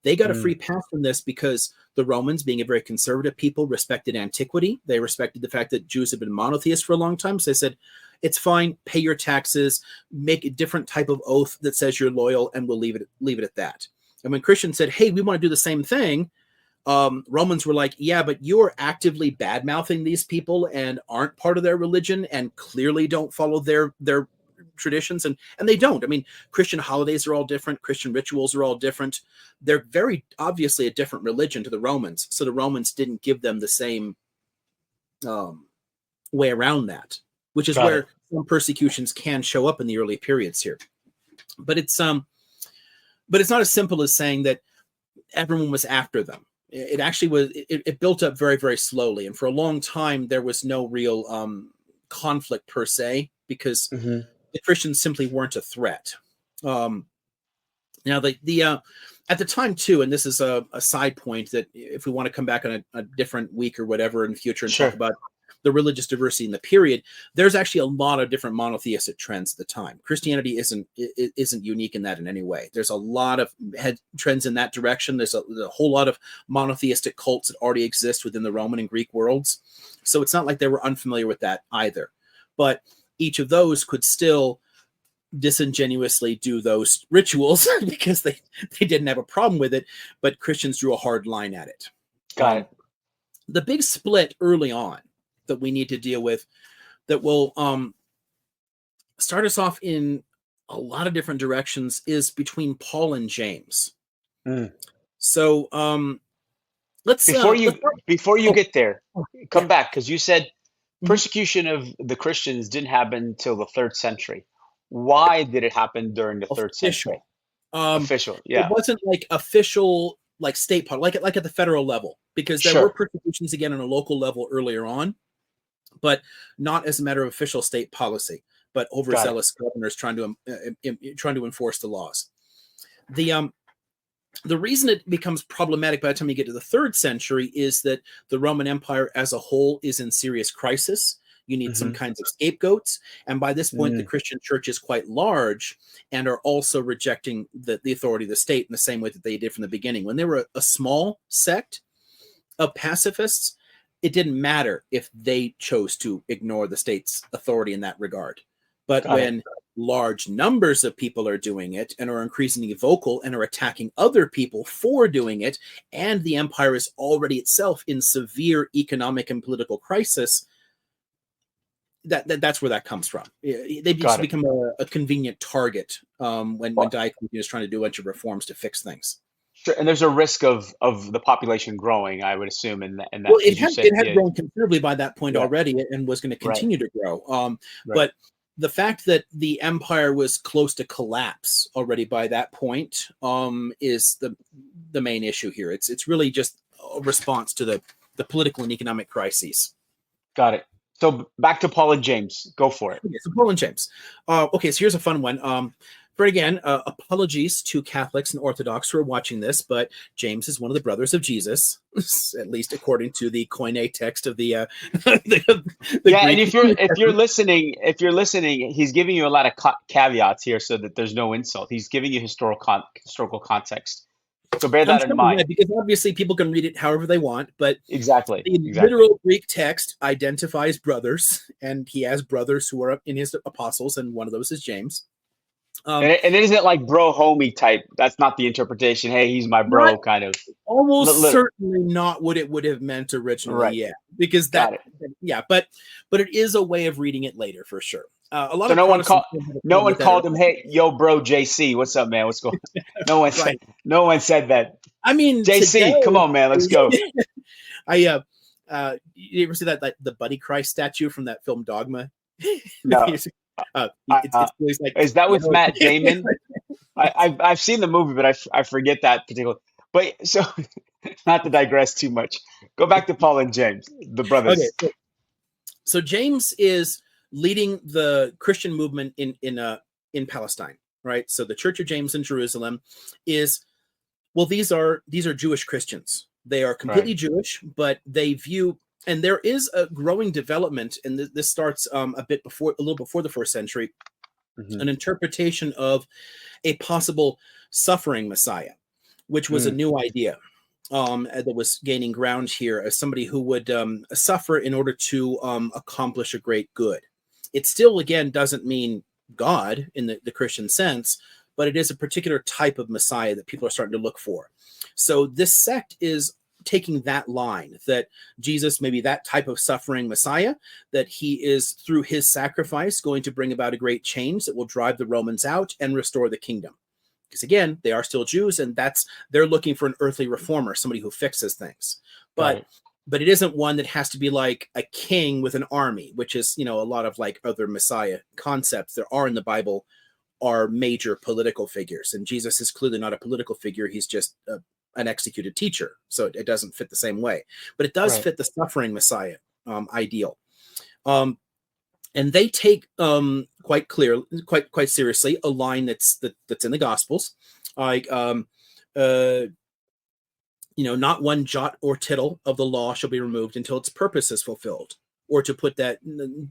They got a free pass from this because the Romans, being a very conservative people, respected antiquity. They respected the fact that Jews had been monotheists for a long time. So they said, it's fine, pay your taxes, make a different type of oath that says you're loyal, and we'll leave it at that. And when Christians said, hey, we want to do the same thing, Romans were like, yeah, but you're actively bad-mouthing these people and aren't part of their religion and clearly don't follow their traditions. And they don't. I mean, Christian holidays are all different. Christian rituals are all different. They're very obviously a different religion to the Romans. So the Romans didn't give them the same way around that, which is where some persecutions can show up in the early periods here. But it's not as simple as saying that everyone was after them. It actually was. It built up very, very slowly, and for a long time there was no real conflict per se, because the Christians simply weren't a threat. Now, the at the time too, and this is a side point that if we want to come back on a different week or whatever in the future and talk about the religious diversity in the period, there's actually a lot of different monotheistic trends at the time. Christianity isn't unique in that in any way. There's a lot of trends in that direction. There's a whole lot of monotheistic cults that already exist within the Roman and Greek worlds. So it's not like they were unfamiliar with that either. But each of those could still disingenuously do those rituals because they didn't have a problem with it, but Christians drew a hard line at it. Got it. The big split early on that we need to deal with, that will start us off in a lot of different directions, is between Paul and James. So let's before you get there, come back, because you said persecution of the Christians didn't happen until the 3rd century. Why did it happen during the 3rd century? Official, yeah. It wasn't like official, like state part, like at the federal level, because there were persecutions again on a local level earlier on, but not as a matter of official state policy. but Got it. overzealous governors trying to enforce the laws. The reason it becomes problematic by the time you get to the 3rd century is that the Roman Empire as a whole is in serious crisis. You need some kinds of scapegoats. And by this point, the Christian church is quite large and are also rejecting the authority of the state in the same way that they did from the beginning. When they were a small sect of pacifists, it didn't matter if they chose to ignore the state's authority in that regard. But Got when it. large numbers of people are doing it and are increasingly vocal and are attacking other people for doing it, and the empire is already itself in severe economic and political crisis, that's where that comes from. They just become a convenient target when Diocletian is trying to do a bunch of reforms to fix things. Sure. And there's a risk of the population growing, I would assume, in that. Well, As you said, it had grown considerably by that point yeah, already, and was going to right, continue to grow. right, But the fact that the empire was close to collapse already by that point is the main issue here. It's really just a response to the political and economic crises. got it. So back to Paul and James. Go for it. Okay, so Paul and James. Okay, so here's a fun one. But again, apologies to Catholics and Orthodox who are watching this, but James is one of the brothers of Jesus, at least according to the Koine text of the Yeah, Greek. and if you're listening, he's giving you a lot of caveats here so that there's no insult. He's giving you historical context. So bear that in mind. Because obviously people can read it however they want, but Exactly. the literal Greek text identifies brothers, and he has brothers who are in his apostles, and one of those is James. And it isn't like bro homie type. That's not the interpretation. Hey, he's my bro kind of. Almost certainly not what it would have meant originally. Right. Yeah, because but it is a way of reading it later for sure. A lot so of no one called him, hey, yo, bro, JC, what's up, man? What's going on? No one said that. I mean, JC, today, come on, man, let's go. You ever see that the Buddy Christ statue from that film Dogma? No. It's like, is that with Matt Damon? I've seen the movie, but I forget that particular. But so, not to digress too much. Go back to Paul and James, the brothers. Okay, so James is leading the Christian movement in Palestine, right? So the Church of James in Jerusalem is, well, these are Jewish Christians. They are completely Jewish, but they view. And there is a growing development, and this starts a little before the 1st century, an interpretation of a possible suffering Messiah, which was a new idea that was gaining ground here as somebody who would suffer in order to accomplish a great good. It still, again, doesn't mean God in the Christian sense, but it is a particular type of Messiah that people are starting to look for. So this sect is taking that line that Jesus may be that type of suffering Messiah, that he is through his sacrifice going to bring about a great change that will drive the Romans out and restore the kingdom. Because again, they are still Jews, and they're looking for an earthly reformer, somebody who fixes things. But it isn't one that has to be like a king with an army, which is, a lot of like other Messiah concepts there are in the Bible are major political figures. And Jesus is clearly not a political figure. He's just an executed teacher, so it doesn't fit the same way, but it does fit the suffering Messiah ideal. And they take quite seriously a line that's in the Gospels, like not one jot or tittle of the law shall be removed until its purpose is fulfilled. Or to put that,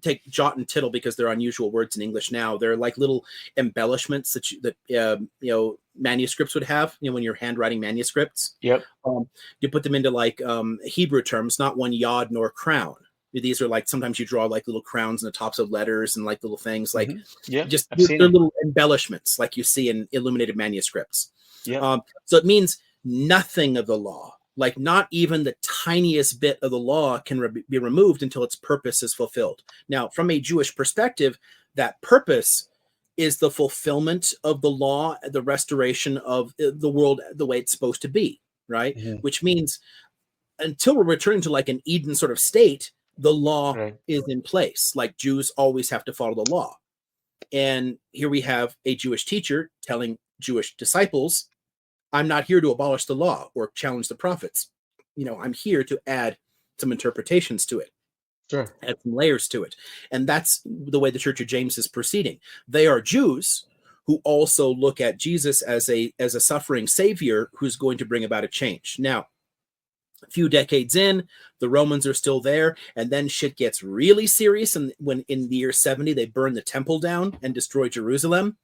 take jot and tittle because they're unusual words in English now. They're like little embellishments that manuscripts would have. When you're handwriting manuscripts, you put them into like Hebrew terms, not one yod nor crown. These are like sometimes you draw like little crowns on the tops of letters and like little things like they're little embellishments like you see in illuminated manuscripts. So it means nothing of the law. Like not even the tiniest bit of the law can be removed until its purpose is fulfilled. Now, from a Jewish perspective, that purpose is the fulfillment of the law, the restoration of the world the way it's supposed to be, right? Which means until we're returning to like an Eden sort of state, the law is in place. Like Jews always have to follow the law. And here we have a Jewish teacher telling Jewish disciples, I'm not here to abolish the law or challenge the prophets. I'm here to add some interpretations to it. Sure. Add some layers to it. And that's the way the Church of James is proceeding. They are Jews who also look at Jesus as a suffering savior who's going to bring about a change. Now, a few decades in, the Romans are still there, and then shit gets really serious. And when in the year 70 they burn the temple down and destroy Jerusalem,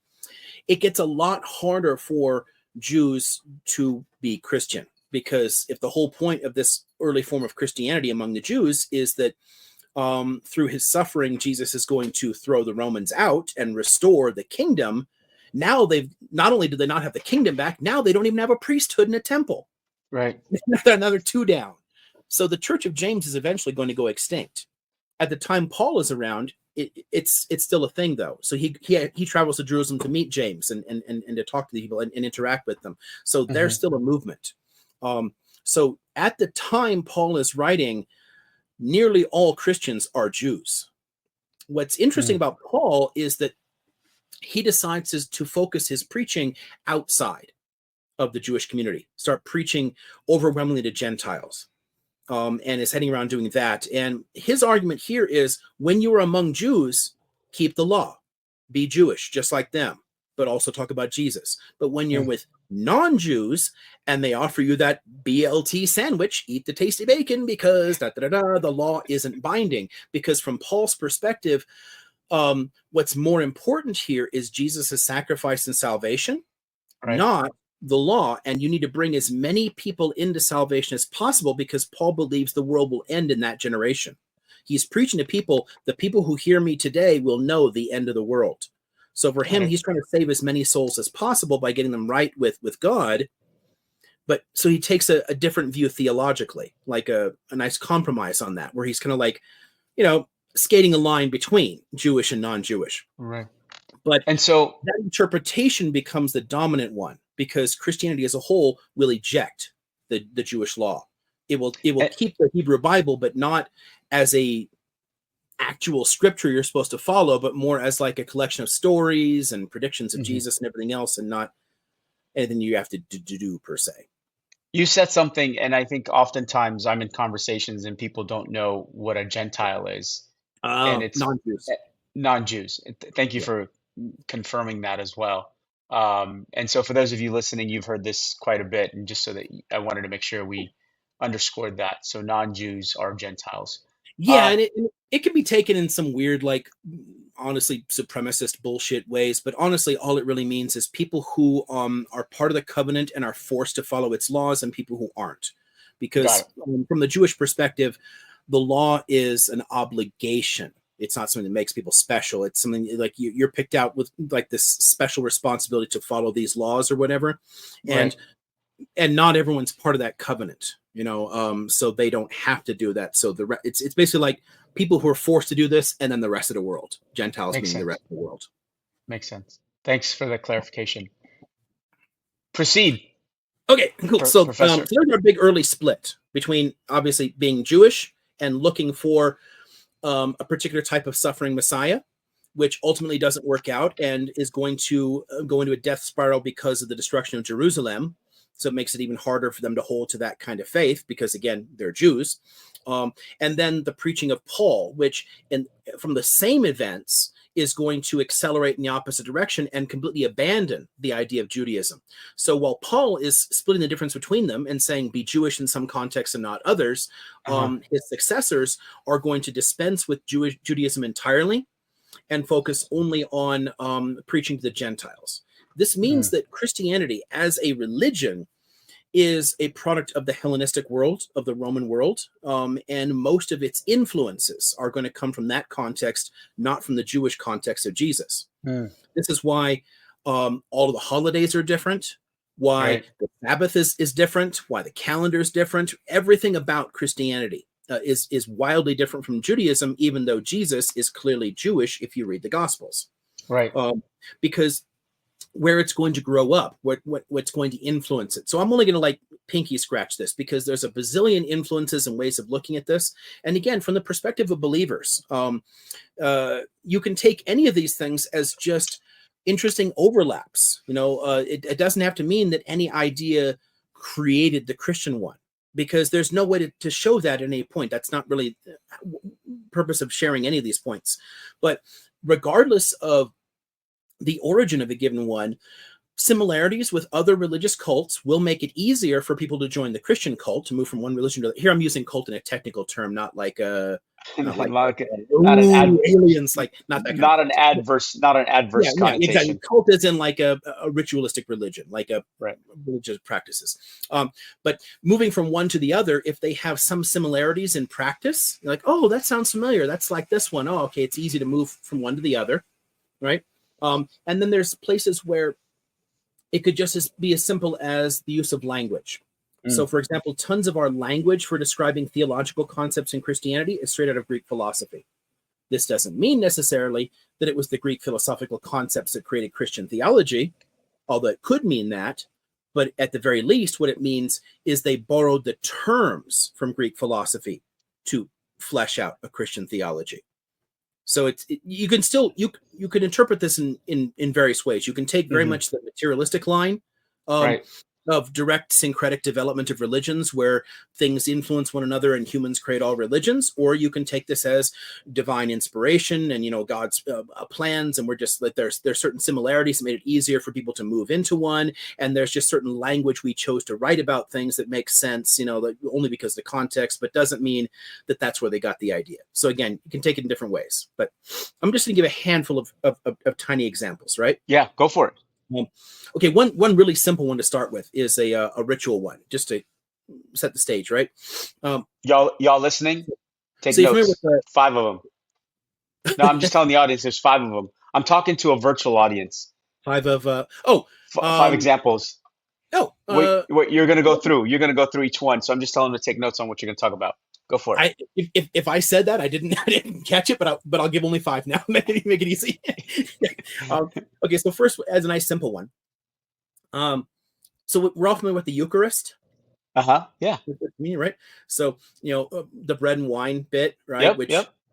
it gets a lot harder for Jews to be Christian, because if the whole point of this early form of Christianity among the Jews is that through his suffering, Jesus is going to throw the Romans out and restore the kingdom. Now they've not only do they not have the kingdom back, now they don't even have a priesthood and a temple. Right. Another two down. So the Church of James is eventually going to go extinct. At the time Paul is around, it's still a thing though. So he travels to Jerusalem to meet James and to talk to the people and interact with them. So there's still a movement. So at the time Paul is writing, nearly all Christians are Jews. What's interesting about Paul is that he decides to focus his preaching outside of the Jewish community, start preaching overwhelmingly to Gentiles, and is heading around doing that. And his argument here is, when you are among Jews, keep the law, be Jewish, just like them, but also talk about Jesus. But when you're with non-Jews and they offer you that BLT sandwich, eat the tasty bacon, because the law isn't binding. Because from Paul's perspective, what's more important here is Jesus' sacrifice and salvation, not the law. And you need to bring as many people into salvation as possible, because Paul believes the world will end in that generation. He's preaching to people, the people who hear me today will know the end of the world. So for him, he's trying to save as many souls as possible by getting them right with God. But so he takes a different view theologically, like a nice compromise on that, where he's kind of like, skating a line between Jewish and non-Jewish. Right. But and so that interpretation becomes the dominant one, because Christianity as a whole will eject the Jewish law. It will keep the Hebrew Bible, but not as a actual scripture you're supposed to follow, but more as like a collection of stories and predictions of Jesus and everything else, and not anything you have to do per se. You said something, and I think oftentimes I'm in conversations and people don't know what a Gentile is. And it's non-Jews. Non-Jews. Thank you for confirming that as well. And so for those of you listening, you've heard this quite a bit, and just so that I wanted to make sure we underscored that. So non-Jews are Gentiles. Yeah, and it can be taken in some weird, like, honestly, supremacist bullshit ways. But honestly, all it really means is people who are part of the covenant and are forced to follow its laws, and people who aren't. Because from the Jewish perspective, the law is an obligation. It's not something that makes people special. It's something like you're picked out with like this special responsibility to follow these laws or whatever. And not everyone's part of that covenant, so they don't have to do that. So it's basically like people who are forced to do this, and then the rest of the world, Gentiles meaning the rest of the world. Makes sense. Thanks for the clarification. Proceed. Okay, cool. So there's a big early split between obviously being Jewish and looking for a particular type of suffering Messiah, which ultimately doesn't work out and is going to go into a death spiral because of the destruction of Jerusalem. So it makes it even harder for them to hold to that kind of faith, because again, they're Jews. And then the preaching of Paul, which from the same events is going to accelerate in the opposite direction and completely abandon the idea of Judaism. So while Paul is splitting the difference between them and saying be Jewish in some contexts and not others, his successors are going to dispense with Judaism entirely and focus only on preaching to the Gentiles. This means that Christianity as a religion is a product of the Hellenistic world, of the Roman world, and most of its influences are going to come from that context, not from the Jewish context of Jesus. This is why all of the holidays are different, why the Sabbath is different, why the calendar is different. Everything about Christianity is wildly different from Judaism, even though Jesus is clearly Jewish if you read the Gospels. Right. Because where it's going to grow up, what's going to influence it. So I'm only going to like pinky scratch this, because there's a bazillion influences and ways of looking at this. And again, from the perspective of believers, you can take any of these things as just interesting overlaps. It doesn't have to mean that any idea created the Christian one. because there's no way to show that at any point. That's not really the purpose of sharing any of these points. But regardless of the origin of a given one, similarities with other religious cults will make it easier for people to join the Christian cult, to move from one religion to the, here I'm using cult in a technical term, not like not an aliens, like not that kind not of an cult. adverse Yeah, exactly. connotation. Cult is in like a ritualistic religion, like a Right. religious practices. But moving from one to the other, if they have some similarities in practice, like, oh, that sounds familiar. That's like this one. Oh, okay, it's easy to move from one to the other, right? And then there's places where it could just be as simple as the use of language. So, for example, tons of our language for describing theological concepts in Christianity is straight out of Greek philosophy. This doesn't mean necessarily that it was the Greek philosophical concepts that created Christian theology, although it could mean that. But at the very least, what it means is they borrowed the terms from Greek philosophy to flesh out a Christian theology. So you can still you can interpret this in various ways. You can take very much the materialistic line of direct syncretic development of religions, where things influence one another and humans create all religions, or you can take this as divine inspiration and God's plans, and we're just like there's certain similarities that made it easier for people to move into one, and there's just certain language we chose to write about things that makes sense, like, only because of the context, but doesn't mean that that's where they got the idea. So again, you can take it in different ways, but I'm just going to give a handful of tiny examples, right? Yeah, go for it. Okay, one really simple one to start with is a ritual one, just to set the stage, right? Y'all listening? Take so notes. 5 of them. No, I'm just telling the audience there's 5 of them. I'm talking to a virtual audience. 5 of 5 examples. Wait, you're going to go through. You're going to go through each one. So I'm just telling them to take notes on what you're going to talk about. Go for it. If I said that, I didn't catch it, but I'll give only 5 now. make it easy. Okay, so first, as a nice simple one. So we're all familiar with the Eucharist. Yeah. Right. So the bread and wine bit, right?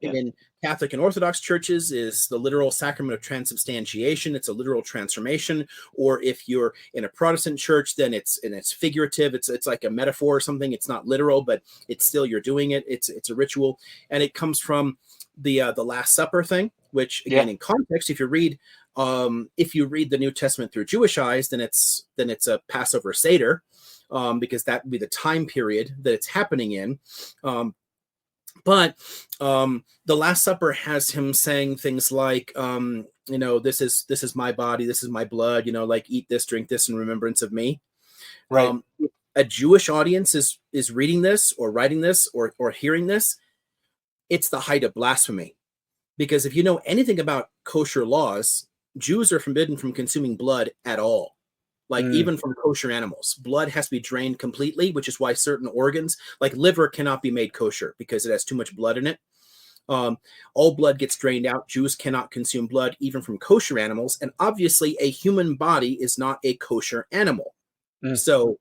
In Catholic and Orthodox churches is the literal sacrament of transubstantiation. It's a literal transformation. Or if you're in a Protestant church, then it's figurative. It's like a metaphor or something. It's not literal, but it's still, you're doing it. It's a ritual, and it comes from the Last Supper thing. Which again, in context, if you read the New Testament through Jewish eyes, then it's a Passover Seder, because that would be the time period that it's happening in. But the Last Supper has him saying things like, this is my body, this is my blood, like eat this, drink this in remembrance of me. Right. A Jewish audience is reading this or writing this or hearing this. It's the height of blasphemy, because if you know anything about kosher laws, Jews are forbidden from consuming blood at all. Like even from kosher animals, blood has to be drained completely, which is why certain organs, like liver, cannot be made kosher because it has too much blood in it. All blood gets drained out. Jews cannot consume blood, even from kosher animals. And obviously a human body is not a kosher animal. So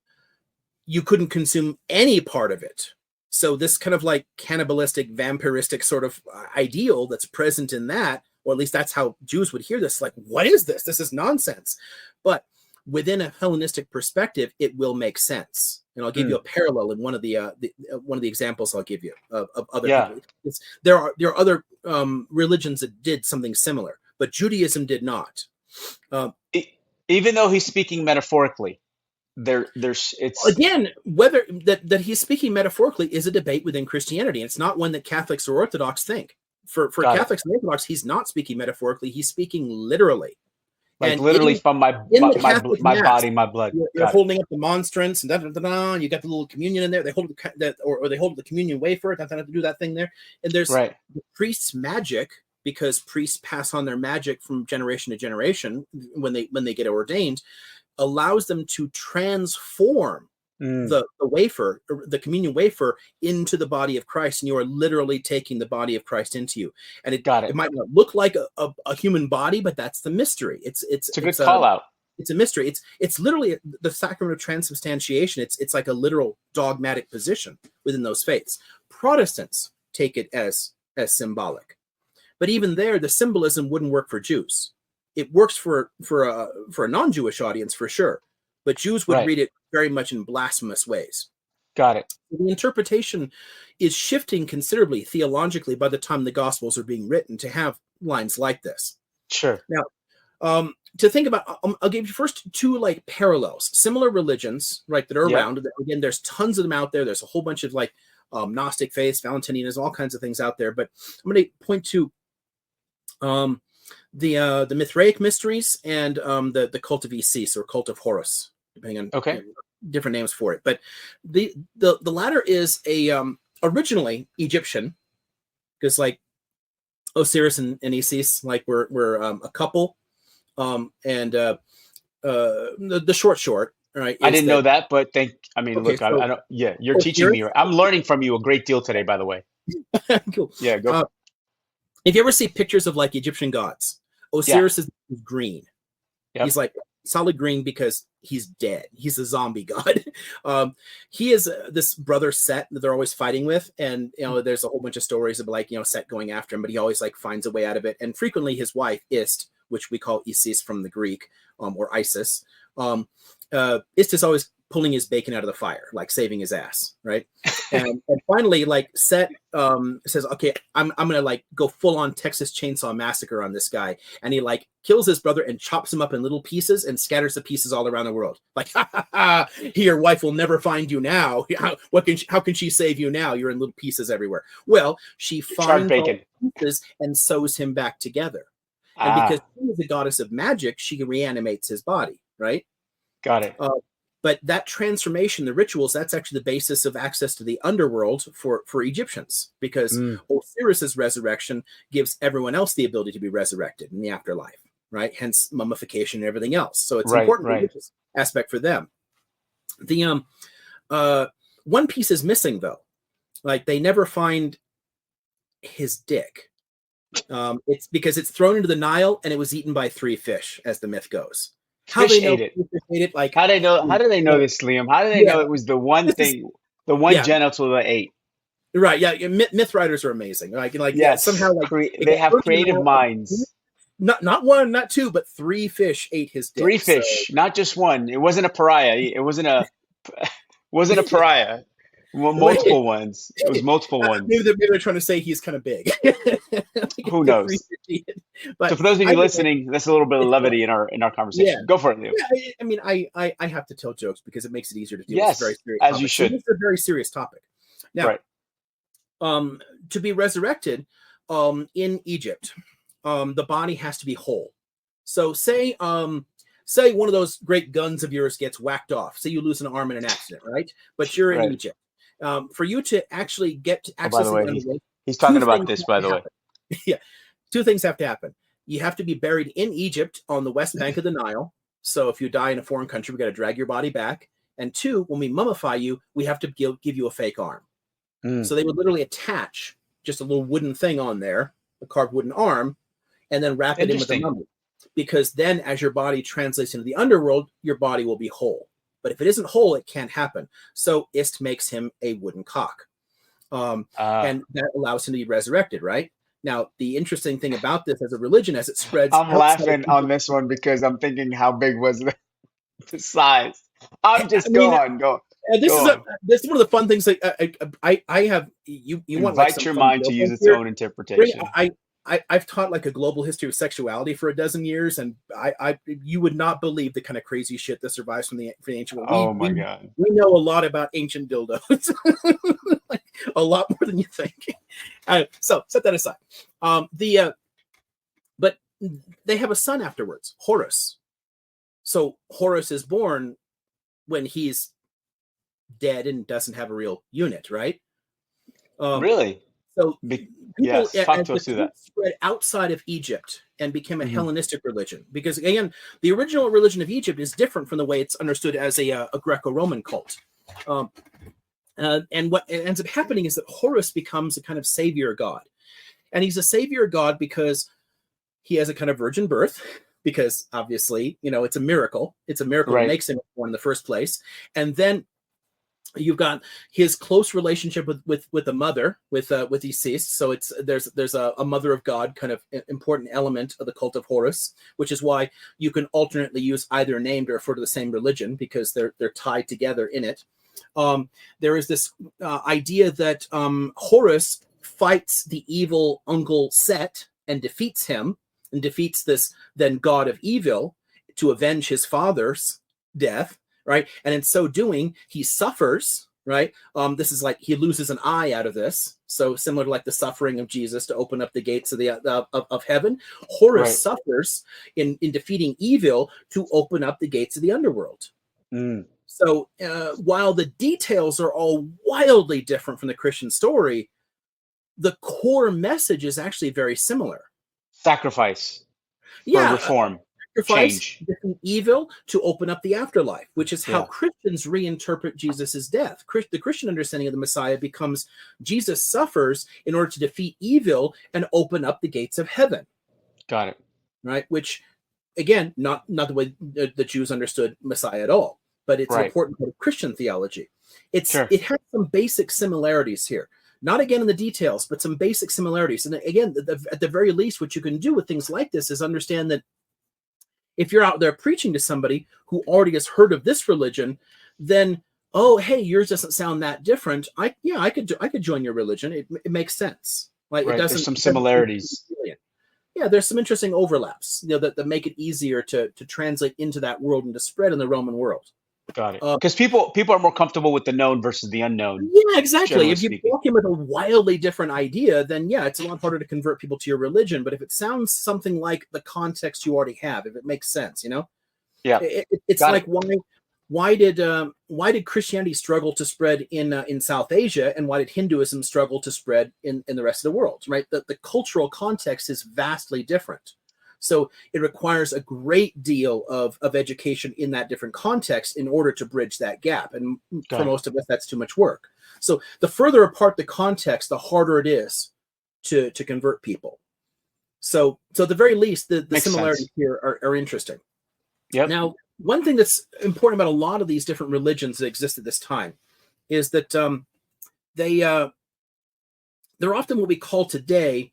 you couldn't consume any part of it. So this kind of like cannibalistic, vampiristic sort of ideal that's present in that, or at least that's how Jews would hear this, like, what is this? This is nonsense. But within a Hellenistic perspective, it will make sense. And I'll give you a parallel in one of the examples I'll give you of other people. There are other religions that did something similar, but Judaism did not. Even though he's speaking metaphorically, it's again, whether that he's speaking metaphorically is a debate within Christianity. It's not one that Catholics or Orthodox think. For Catholics and Orthodox, he's not speaking metaphorically; he's speaking literally. Like and literally from my Mass, body, my blood. You're holding up the monstrance, and you got the little communion in there. They hold that, or they hold the communion wafer. They have to do that thing there. And there's the priest's magic, because priests pass on their magic from generation to generation when they get ordained, allows them to transform the wafer, the communion wafer, into the body of Christ, and you are literally taking the body of Christ into you. And it might not look like a human body, but that's the mystery. It's a good call out. It's a mystery. It's literally the sacrament of transubstantiation. It's like a literal dogmatic position within those faiths. Protestants take it as symbolic, but even there, the symbolism wouldn't work for Jews. It works for a non-Jewish audience for sure. But Jews would read it very much in blasphemous ways. Got it. The interpretation is shifting considerably theologically by the time the Gospels are being written to have lines like this. Sure. Now, to think about, I'll give you first two like parallels, similar religions, right, that are around. Again, there's tons of them out there. There's a whole bunch of like Gnostic faiths, Valentinians, all kinds of things out there. But I'm going to point to the Mithraic mysteries and the cult of Isis or cult of Horus, depending on different names for it. But the latter is a originally Egyptian, because like Osiris and Isis like were a couple, and the short right. I didn't know that, but look, so I don't. Yeah, you're teaching me. I'm learning from you a great deal today, by the way. Cool. Yeah, go. If you ever see pictures of like Egyptian gods, Osiris is green. Yep. He's like solid green because he's dead. He's a zombie god. He is this brother Set that they're always fighting with, and there's a whole bunch of stories of like Set going after him, but he always like finds a way out of it. And frequently his wife Ist, which we call Isis from the Greek, or Isis, Ist is always pulling his bacon out of the fire, like saving his ass, right? And finally, like Set says, okay, I'm gonna like go full on Texas Chainsaw Massacre on this guy, and he like kills his brother and chops him up in little pieces and scatters the pieces all around the world. Like, ha ha ha! Your wife will never find you now. How can she save you now? You're in little pieces everywhere. Well, she finds all the pieces and sews him back together. And because she is the goddess of magic, she reanimates his body, right? Got it. But that transformation, the rituals, that's actually the basis of access to the underworld for Egyptians, because Osiris's resurrection gives everyone else the ability to be resurrected in the afterlife, right? Hence mummification and everything else. So it's important religious aspect for them. The one piece is missing though. Like they never find his dick. It's because it's thrown into the Nile and it was eaten by 3 fish, as the myth goes. How fish ate it. Like how do they know this, Liam? How do they know it was the one thing, the one genital they ate? Right. Yeah. Myth writers are amazing. Somehow like they have creative minds. Not 1, not 2, but 3 fish ate his dick. 3 fish, not just one. It wasn't a pariah. It wasn't a pariah. Well, multiple ones. It was multiple ones. Maybe they're trying to say he's kind of big. Who knows? But so for those of you listening, that's a little bit of levity in our conversation. Yeah. Go for it, Leo. Yeah, I mean, I have to tell jokes because it makes it easier to deal with. Very serious as topic. You should. So it's a very serious topic. Now, to be resurrected in Egypt, the body has to be whole. So say one of those great guns of yours gets whacked off. Say you lose an arm in an accident, right? But you're in Egypt. For you to actually get to access by the way, he's talking about this, by the way. Yeah. 2 things have to happen. You have to be buried in Egypt on the west bank of the Nile. So if you die in a foreign country, we got to drag your body back. And 2, when we mummify you, we have to give you a fake arm. So they would literally attach just a little wooden thing on there, a carved wooden arm, and then wrap it in with a mummy. Because then as your body translates into the underworld, your body will be whole. But if it isn't whole, it can't happen. So Ist makes him a wooden cock. And that allows him to be resurrected, right? Now, the interesting thing about this as a religion, as it spreads... I'm laughing on this one because I'm thinking how big was the size. This is one of the fun things that I have. You want invite your mind to use its own interpretation. I've taught like a global history of sexuality for a dozen years, and you would not believe the kind of crazy shit that survives from the ancient world. God, we know a lot about ancient dildos, like, a lot more than you think. So set that aside. But they have a son afterwards, Horus. So Horus is born when he's dead and doesn't have a real unit, right? Really? So people spread outside of Egypt and became a Hellenistic religion, because again, the original religion of Egypt is different from the way it's understood as a Greco-Roman cult. And what ends up happening is that Horus becomes a kind of savior god, and he's a savior god because he has a kind of virgin birth. Because obviously, it's a miracle. It's a miracle that makes him born in the first place, and then you've got his close relationship with the mother, with Isis. So there's a mother of God kind of important element of the cult of Horus, which is why you can alternately use either name to refer to the same religion, because they're tied together in it. There is this idea that Horus fights the evil uncle Set and defeats him, and defeats this then god of evil to avenge his father's death, right? And in so doing, he suffers, right? This is like he loses an eye out of this. So similar to like the suffering of Jesus to open up the gates of the of heaven, Horus suffers in defeating evil to open up the gates of the underworld. So while the details are all wildly different from the Christian story, the core message is actually very similar. Sacrifice for reform, change. Defeat evil to open up the afterlife, which is how Christians reinterpret Jesus's death. The Christian understanding of the Messiah becomes Jesus suffers in order to defeat evil and open up the gates of heaven. Got it. Right? Which, again, not the way the Jews understood Messiah at all, but it's an important part of Christian theology. It has some basic similarities here. Not again in the details, but some basic similarities. And again, at the very least, what you can do with things like this is understand that if you're out there preaching to somebody who already has heard of this religion, then, oh, hey, yours doesn't sound that different. I could join your religion. It makes sense. Like it doesn't. There's some similarities. Yeah, there's some interesting overlaps, that make it easier to translate into that world and to spread in the Roman world. Got it. Because people are more comfortable with the known versus the unknown. Yeah, exactly. If you walk in with a wildly different idea, then it's a lot harder to convert people to your religion. But if it sounds something like the context you already have, if it makes sense, Yeah, it's like why did Christianity struggle to spread in South Asia, and why did Hinduism struggle to spread in the rest of the world? Right, the cultural context is vastly different. So it requires a great deal of education in that different context in order to bridge that gap. And for most of us, that's too much work. So the further apart the context, the harder it is to convert people. So at the very least, the similarities here are interesting. Yep. Now, one thing that's important about a lot of these different religions that exist at this time is that they're often what we call today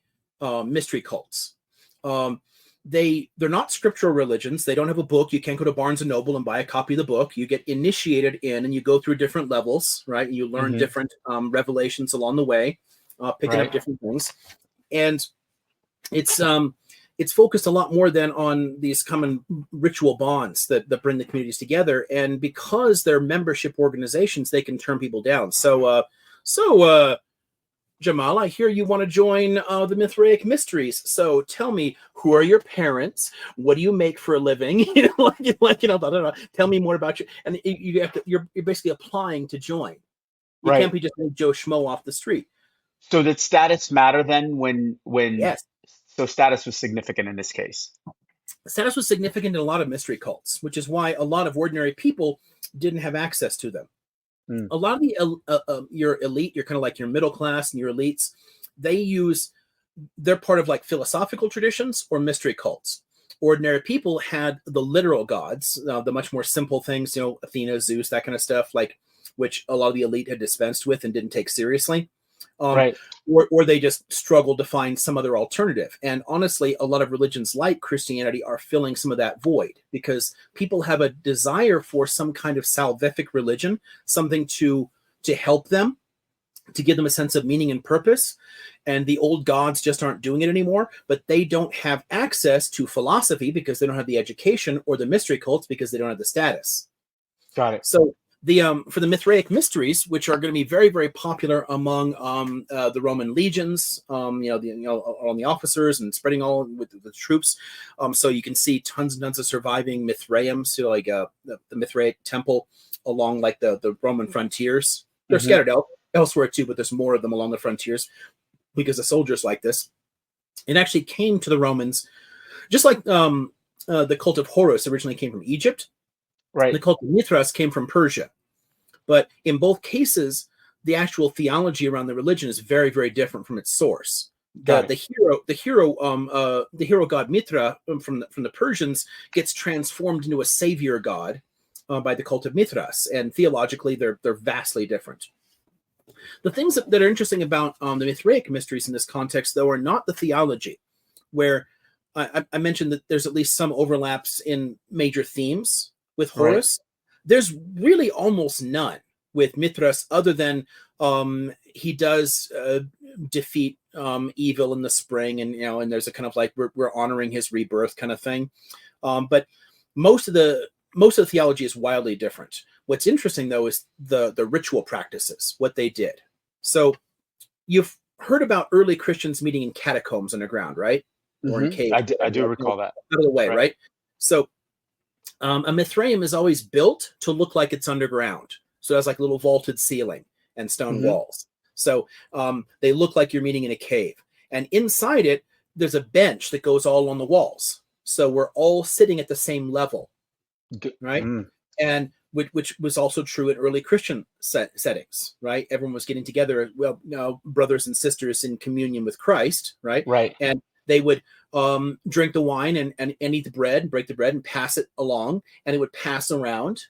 mystery cults. They're not scriptural religions. They don't have a book. You can't go to Barnes and Noble and buy a copy of the book. You get initiated in, and you go through different levels, right? You learn different revelations along the way, picking up different things. And it's focused a lot more than on these common ritual bonds that bring the communities together. And because they're membership organizations, they can turn people down. So Jamal, I hear you want to join the Mithraic Mysteries. So tell me, who are your parents? What do you make for a living? Tell me more about you. And you're basically applying to join. You can't be just Joe Schmo off the street. So did status matter then when Yes. So status was significant in this case? Status was significant in a lot of mystery cults, which is why a lot of ordinary people didn't have access to them. A lot of the your elite, you're kind of like your middle class and your elites, they're part of like philosophical traditions or mystery cults. Ordinary people had the literal gods, the much more simple things, Athena, Zeus, that kind of stuff, like which a lot of the elite had dispensed with and didn't take seriously. Or they just struggled to find some other alternative. And honestly, a lot of religions like Christianity are filling some of that void because people have a desire for some kind of salvific religion, something to help them, to give them a sense of meaning and purpose. And the old gods just aren't doing it anymore, but they don't have access to philosophy because they don't have the education, or the mystery cults because they don't have the status. Got it. So for the Mithraic Mysteries, which are going to be very, very popular among the Roman legions, all the officers and spreading all with the troops. So you can see tons and tons of surviving Mithraeum, so like the Mithraic temple along like the Roman frontiers. They're scattered out elsewhere too, but there's more of them along the frontiers because the soldiers like this. It actually came to the Romans, just like the cult of Horus originally came from Egypt. Right. The cult of Mithras came from Persia. But in both cases, the actual theology around the religion is very, very different from its source. The hero god Mithra from the Persians gets transformed into a savior god by the cult of Mithras, and theologically they're vastly different. The things that are interesting about the Mithraic mysteries in this context, though, are not the theology, where I mentioned that there's at least some overlaps in major themes with Horus. There's really almost none. with Mithras, other than he does defeat evil in the spring, and and there's a kind of like we're honoring his rebirth kind of thing. But most of the theology is wildly different. What's interesting though is the ritual practices, what they did. So you've heard about early Christians meeting in catacombs underground, right? Or in caves. I do recall that. Out of the way, right? So a Mithraeum is always built to look like it's underground. So it has like a little vaulted ceiling and stone walls. So they look like you're meeting in a cave. And inside it, there's a bench that goes all on the walls. So we're all sitting at the same level, right? And which was also true in early Christian settings, right? Everyone was getting together, brothers and sisters in communion with Christ, right? Right. And they would drink the wine and eat the bread, break the bread and pass it along, and it would pass around.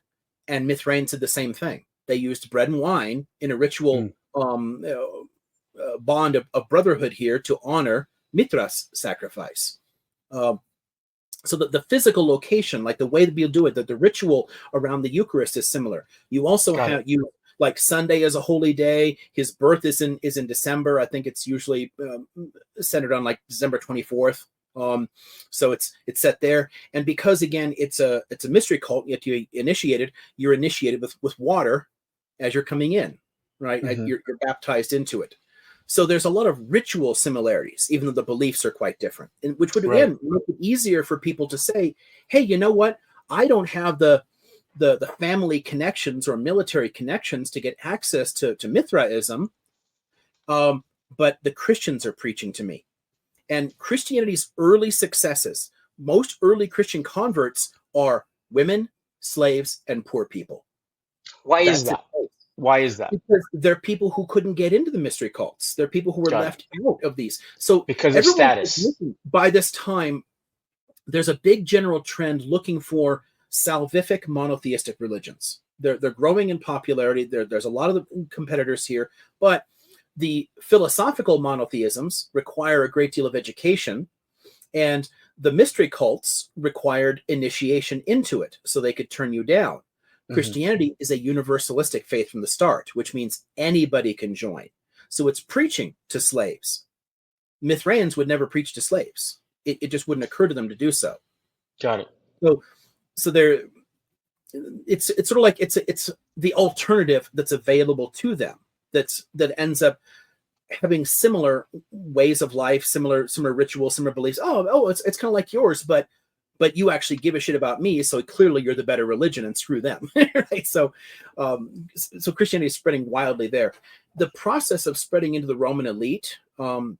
And Mithraeans did the same thing. They used bread and wine in a ritual bond of brotherhood here to honor Mithras' sacrifice. So that the physical location, like the way that we'll do it, that the ritual around the Eucharist is similar. You also have like Sunday as a holy day. His birth is in December. I think it's usually centered on like December 24th. So it's set there. And because again, it's a mystery cult, yet you're initiated with water as you're coming in, right? You're baptized into it. So there's a lot of ritual similarities, even though the beliefs are quite different, and which would again make it easier for people to say, hey, you know what? I don't have the family connections or military connections to get access to Mithraism, but the Christians are preaching to me. And Christianity's early successes, most early Christian converts are women, slaves, and poor people. Why is that? Why is that? Because they're people who couldn't get into the mystery cults. They're people who were left out of these. So because of status. By this time, there's a big general trend looking for salvific monotheistic religions. They're growing in popularity. There's a lot of the competitors here, but the philosophical monotheisms require a great deal of education, and the mystery cults required initiation into it so they could turn you down. Christianity is a universalistic faith from the start, which means anybody can join. So it's preaching to slaves. Mithraeans would never preach to slaves. It just wouldn't occur to them to do so. Got it. So it's sort of like it's the alternative that's available to them that ends up having similar ways of life, similar rituals, similar beliefs. It's kind of like yours, but you actually give a shit about me, so clearly you're the better religion, and screw them. Right? So Christianity is spreading wildly there. The process of spreading into the Roman elite, and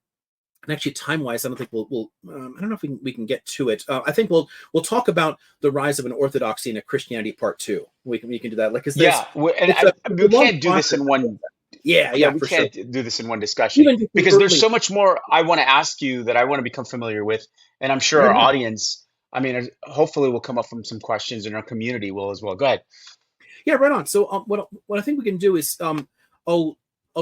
actually time-wise, I don't think we'll I don't know if we can get to it. I think we'll talk about the rise of an orthodoxy and a Christianity part 2. We can do that. Like, we can't do this in one. We can't do this in one discussion because there's so much more I want to ask you that I want to become familiar with, and I'm sure our audience. I mean, hopefully we'll come up from some questions, and our community will as well. Go ahead. Yeah, right on. So what I think we can do is I'll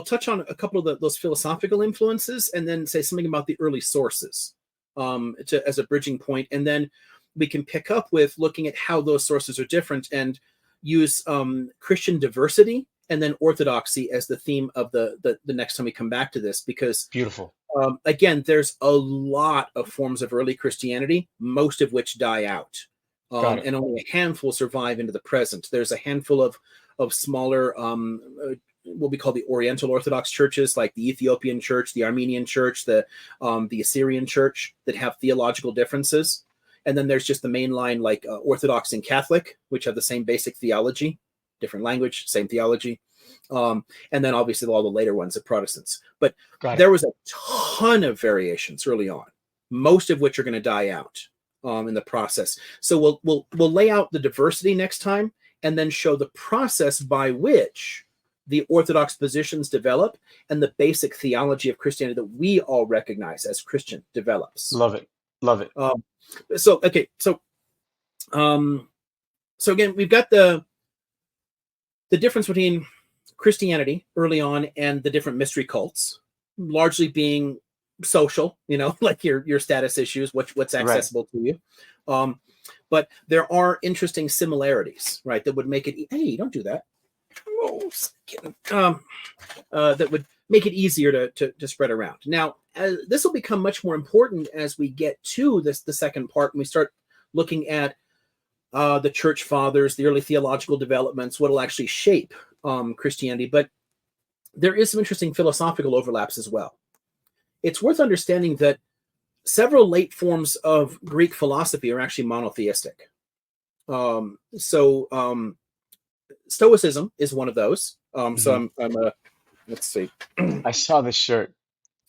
touch on a couple of those philosophical influences, and then say something about the early sources as a bridging point, and then we can pick up with looking at how those sources are different and use Christian diversity and then orthodoxy as the theme of the next time we come back to this, because beautiful. Again, there's a lot of forms of early Christianity, most of which die out, and only a handful survive into the present. There's a handful of smaller, what we call the Oriental Orthodox churches, like the Ethiopian Church, the Armenian Church, the Assyrian Church, that have theological differences. And then there's just the mainline, like Orthodox and Catholic, which have the same basic theology, different language, same theology. And then obviously all the later ones are Protestants. But there was a ton of variations early on, most of which are going to die out in the process. So we'll lay out the diversity next time, and then show the process by which the Orthodox positions develop and the basic theology of Christianity that we all recognize as Christian develops. Love it. So again, we've got the difference between Christianity early on and the different mystery cults, largely being social, like your status issues, what's accessible to you. But there are interesting similarities, right, that would make it, hey, don't do that. that would make it easier to spread around. Now, this will become much more important as we get to the second part, and we start looking at the church fathers, the early theological developments, what will actually shape Christianity. But there is some interesting philosophical overlaps as well. It's worth understanding that several late forms of Greek philosophy are actually monotheistic. Stoicism is one of those. So I'm let's see. I saw this shirt.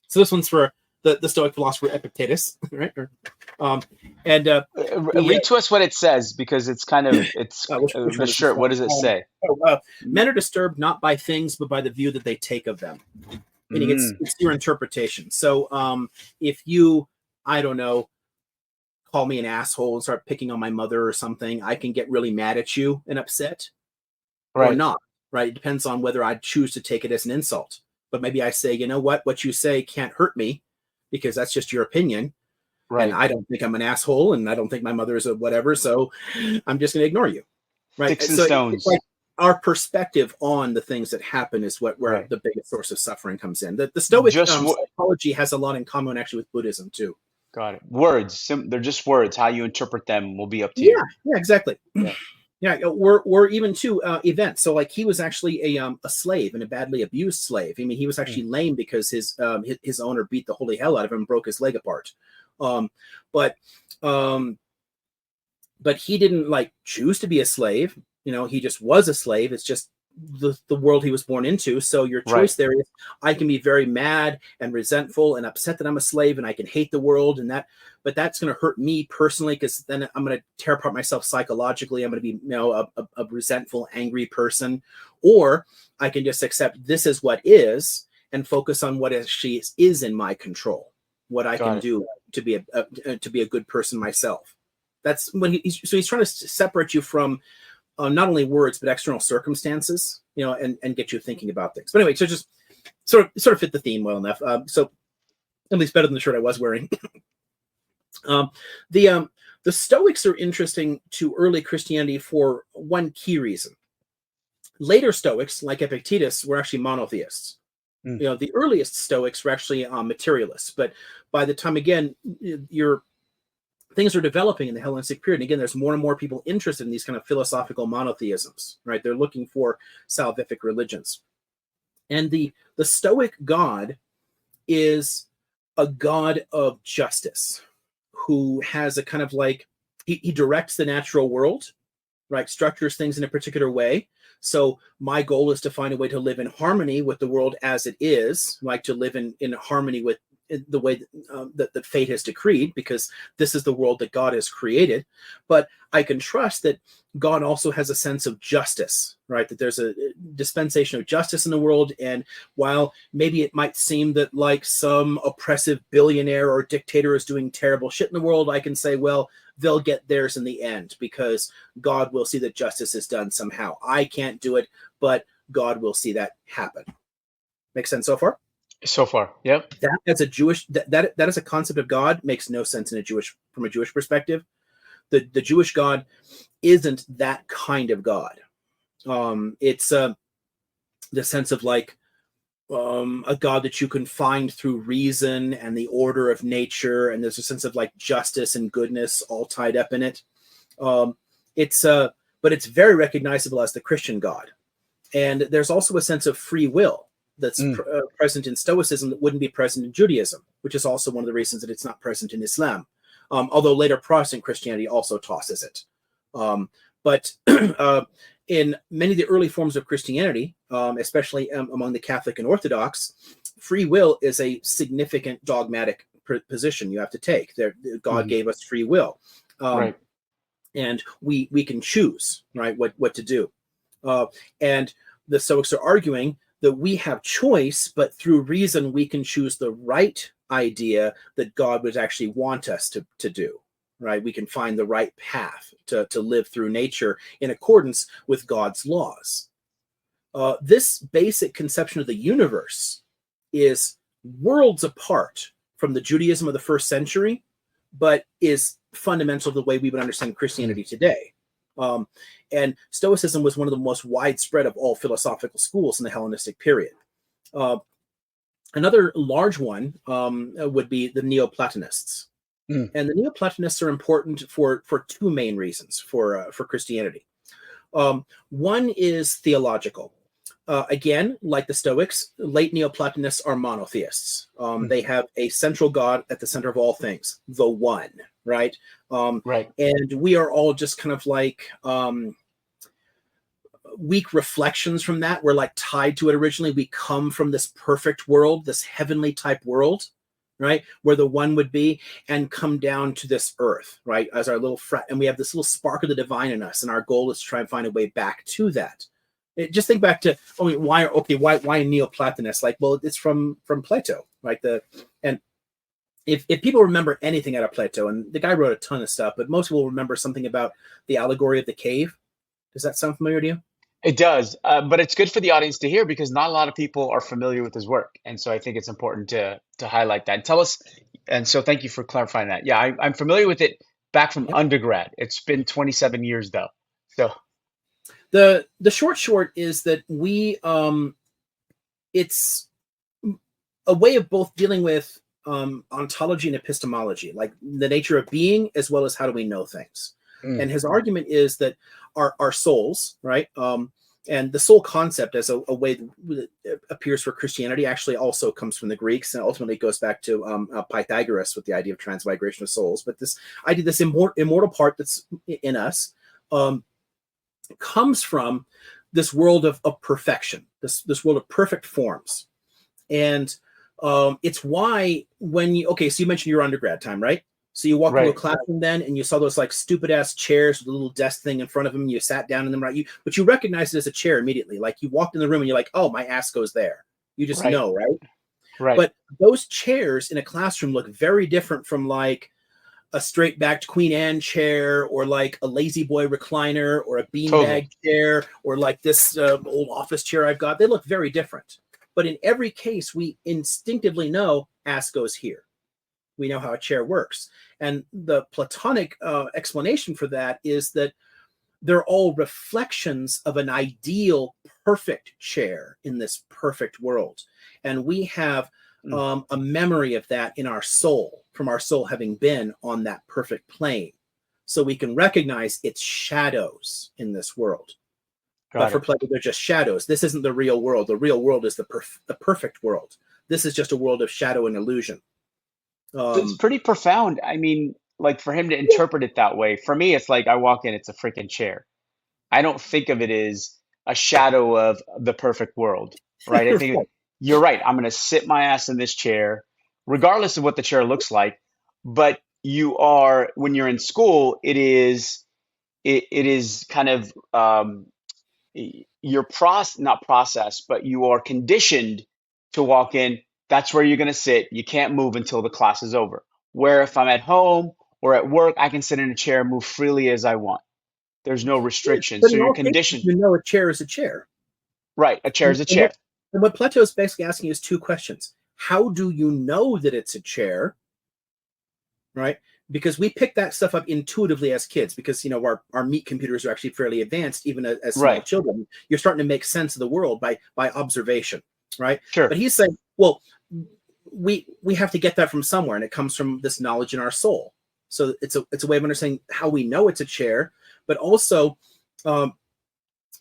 So this one's for the Stoic philosopher Epictetus, right? Read to us what it says, because it's kind of the shirt. What does it say? Men are disturbed not by things, but by the view that they take of them. Meaning it's your interpretation. So if you, I don't know, call me an asshole and start picking on my mother or something, I can get really mad at you and upset, or not. Right? It depends on whether I choose to take it as an insult. But maybe I say, you know what you say can't hurt me, because that's just your opinion. Right. And I don't think I'm an asshole, and I don't think my mother is a whatever, so I'm just going to ignore you. Right. Sticks and stones. It's like our perspective on the things that happen is where the biggest source of suffering comes in. The Stoic psychology has a lot in common actually with Buddhism too. Got it. Words. They're just words. How you interpret them will be up to you. Yeah, exactly. Yeah, or even to events. So, like, he was actually a slave, and a badly abused slave. I mean, he was actually lame because his owner beat the holy hell out of him and broke his leg apart. But he didn't like choose to be a slave. You know, he just was a slave. It's just the world he was born into. So your choice there is, I can be very mad and resentful and upset that I'm a slave, and I can hate the world, but that's going to hurt me personally, because then I'm going to tear apart myself psychologically. I'm going to be, a resentful, angry person. Or I can just accept this is what is and focus on what actually is in my control, what I can do to be a good person myself. That's when he's trying to separate you from not only words but external circumstances, and get you thinking about things. But anyway, so just sort of fit the theme well enough. So at least better than the shirt I was wearing. The Stoics are interesting to early Christianity for one key reason. Later Stoics, like Epictetus, were actually monotheists. The earliest Stoics were actually materialists. But by the time, again, things are developing in the Hellenistic period. And again, there's more and more people interested in these kind of philosophical monotheisms, right? They're looking for salvific religions. And the Stoic God is a God of justice, who has a kind of like, he directs the natural world, right? Structures things in a particular way. So my goal is to find a way to live in harmony with the world as it is, like to live in harmony with the way that fate has decreed, because this is the world that God has created. But I can trust that God also has a sense of justice, right? That there's a dispensation of justice in the world. And while maybe it might seem that like some oppressive billionaire or dictator is doing terrible shit in the world, I can say, well, they'll get theirs in the end, because God will see that justice is done somehow. I can't do it, but God will see that happen. Make sense so far? So far, yep. That as a Jewish that is a concept of God makes no sense from a Jewish perspective. The Jewish God isn't that kind of God. It's the sense of like a God that you can find through reason and the order of nature, and there's a sense of like justice and goodness all tied up in it. But it's very recognizable as the Christian God, and there's also a sense of free will that's present in Stoicism that wouldn't be present in Judaism, which is also one of the reasons that it's not present in Islam. Although later Protestant Christianity also tosses it. But in many of the early forms of Christianity, especially among the Catholic and Orthodox, free will is a significant dogmatic position you have to take. God gave us free will. And we can choose, right, what to do. And the Stoics are arguing that we have choice, but through reason we can choose the right idea that God would actually want us to do, right? We can find the right path to live through nature in accordance with God's laws. This basic conception of the universe is worlds apart from the Judaism of the first century, but is fundamental to the way we would understand Christianity today. And Stoicism was one of the most widespread of all philosophical schools in the Hellenistic period. Another large one would be the Neoplatonists. Mm. And the Neoplatonists are important for two main reasons for Christianity. One is theological. Again, like the Stoics, late Neoplatonists are monotheists. They have a central God at the center of all things, the one, right? Right. And we are all just kind of like weak reflections from that. We're like tied to it originally. We come from this perfect world, this heavenly type world, right? Where the one would be, and come down to this earth, right? As our little and we have this little spark of the divine in us. And our goal is to try and find a way back to that. Just think back to, why Neoplatonists? Like, well, it's from Plato, right? And if people remember anything out of Plato, and the guy wrote a ton of stuff, but most will remember something about the allegory of the cave. Does that sound familiar to you? It does, but it's good for the audience to hear because not a lot of people are familiar with his work, and so I think it's important to highlight that. And tell us, and so thank you for clarifying that. Yeah, I'm familiar with it back from undergrad. It's been 27 years though. So the short is that we it's a way of both dealing with ontology and epistemology, like the nature of being as well as how do we know things. And his argument is that our souls, right? And the soul concept as a way that appears for Christianity actually also comes from the Greeks, and ultimately goes back to Pythagoras with the idea of transmigration of souls. But this idea, this immortal part that's in us, comes from this world of perfection, this world of perfect forms. And it's why when you, so you mentioned your undergrad time, right? So you walked into a classroom then, and you saw those like stupid ass chairs with a little desk thing in front of them. And you sat down in them, right? But you recognized it as a chair immediately. Like you walked in the room and you're like, oh, my ass goes there. You just know, right? Right. But those chairs in a classroom look very different from like a straight backed Queen Anne chair, or like a lazy boy recliner, or a beanbag chair, or like this old office chair I've got. They look very different. But in every case, we instinctively know ass goes here. We know how a chair works. And the Platonic explanation for that is that they're all reflections of an ideal, perfect chair in this perfect world. And we have a memory of that in our soul, from our soul having been on that perfect plane. So we can recognize its shadows in this world. But for Plato, they're just shadows. This isn't the real world. The real world is the perfect world. This is just a world of shadow and illusion. It's pretty profound. I mean, like for him to interpret it that way, for me, it's like I walk in, it's a freaking chair. I don't think of it as a shadow of the perfect world, right? I think you're right. I'm going to sit my ass in this chair, regardless of what the chair looks like. But you are, when you're in school, it is kind of you're not processed, but you are conditioned to walk in. That's where you're going to sit. You can't move until the class is over. Where if I'm at home or at work, I can sit in a chair and move freely as I want. There's no restrictions. So you're conditioned. You know, a chair is a chair. Right. A chair is a chair. And what Plato is basically asking is two questions. How do you know that it's a chair? Right? Because we pick that stuff up intuitively as kids, because, you know, our meat computers are actually fairly advanced, even as small children. You're starting to make sense of the world by observation. Right. Sure. But he's saying, well, we have to get that from somewhere, and it comes from this knowledge in our soul. So it's a way of understanding how we know it's a chair, but also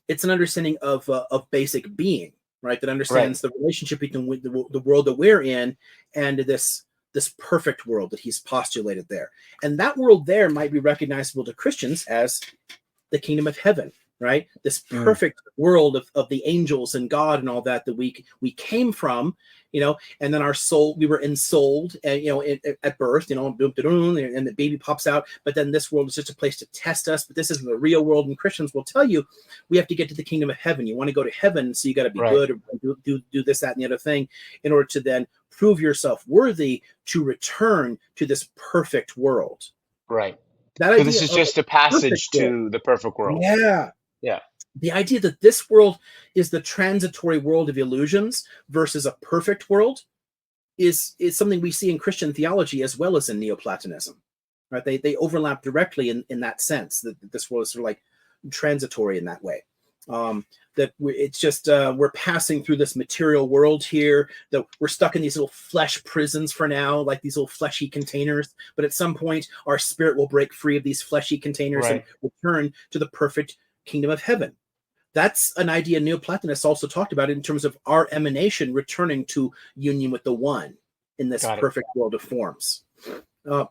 it's an understanding of basic being, right? That understands the relationship between the world that we're in and this perfect world that he's postulated there. And that world there might be recognizable to Christians as the kingdom of heaven. Right, this perfect world of the angels and God and all that we came from, you know, and then our soul, we were ensouled, and, you know, at birth, you know, and the baby pops out. But then this world is just a place to test us. But this isn't the real world. And Christians will tell you, we have to get to the kingdom of heaven. You want to go to heaven, so you got to be good, or do this, that, and the other thing, in order to then prove yourself worthy to return to this perfect world. Right. So this is just a passage to the perfect world. Yeah. Yeah. The idea that this world is the transitory world of illusions versus a perfect world is something we see in Christian theology as well as in Neoplatonism. Right? They overlap directly in that sense, that this world is sort of like transitory in that way. It's just we're passing through this material world here, that we're stuck in these little flesh prisons for now, like these little fleshy containers. But at some point, our spirit will break free of these fleshy containers and return to the perfect kingdom of heaven. That's an idea Neoplatonists also talked about in terms of our emanation returning to union with the One in this perfect world of forms. So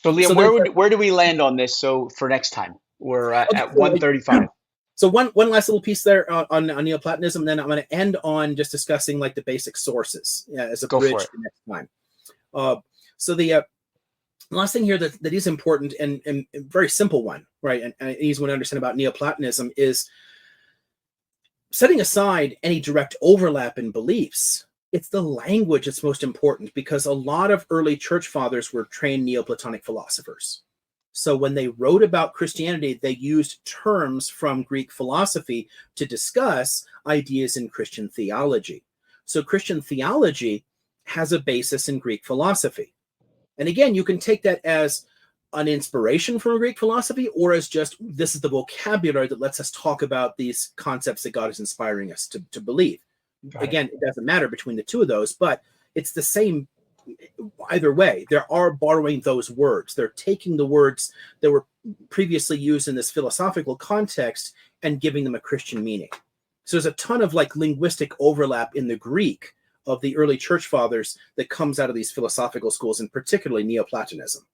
Liam, where do we land on this? So for next time, we're at 135. So one last little piece there on Neoplatonism, and then I'm going to end on just discussing like the basic sources as a bridge to next time. So the last thing here that is important and a very simple one, right, and easy one to understand about Neoplatonism is setting aside any direct overlap in beliefs. It's the language that's most important, because a lot of early church fathers were trained Neoplatonic philosophers. So when they wrote about Christianity, they used terms from Greek philosophy to discuss ideas in Christian theology. So Christian theology has a basis in Greek philosophy. And again, you can take that as an inspiration from Greek philosophy, or as just, this is the vocabulary that lets us talk about these concepts that God is inspiring us to believe. Again, it doesn't matter between the two of those, but it's the same either way. They are borrowing those words. They're taking the words that were previously used in this philosophical context and giving them a Christian meaning. So there's a ton of like linguistic overlap in the Greek of the early church fathers that comes out of these philosophical schools, and particularly Neoplatonism.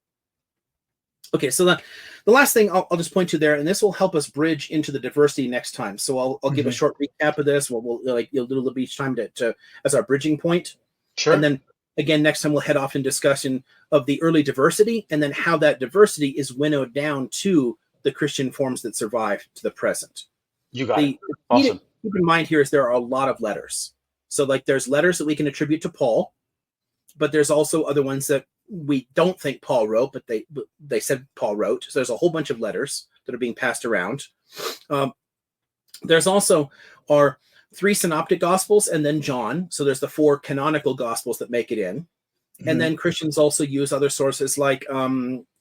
Okay, so the last thing I'll just point to there, and this will help us bridge into the diversity next time. So I'll give a short recap of this. We'll like you'll do a little bit each time to as our bridging point. Sure. And then again, next time we'll head off in discussion of the early diversity, and then how that diversity is winnowed down to the Christian forms that survive to the present. You got it. Awesome. Keep in mind here is there are a lot of letters. So like there's letters that we can attribute to Paul, but there's also other ones that we don't think Paul wrote, but they said Paul wrote. So there's a whole bunch of letters that are being passed around. There's also our 3 synoptic gospels and then John. So there's the 4 canonical gospels that make it in. And then Christians also use other sources like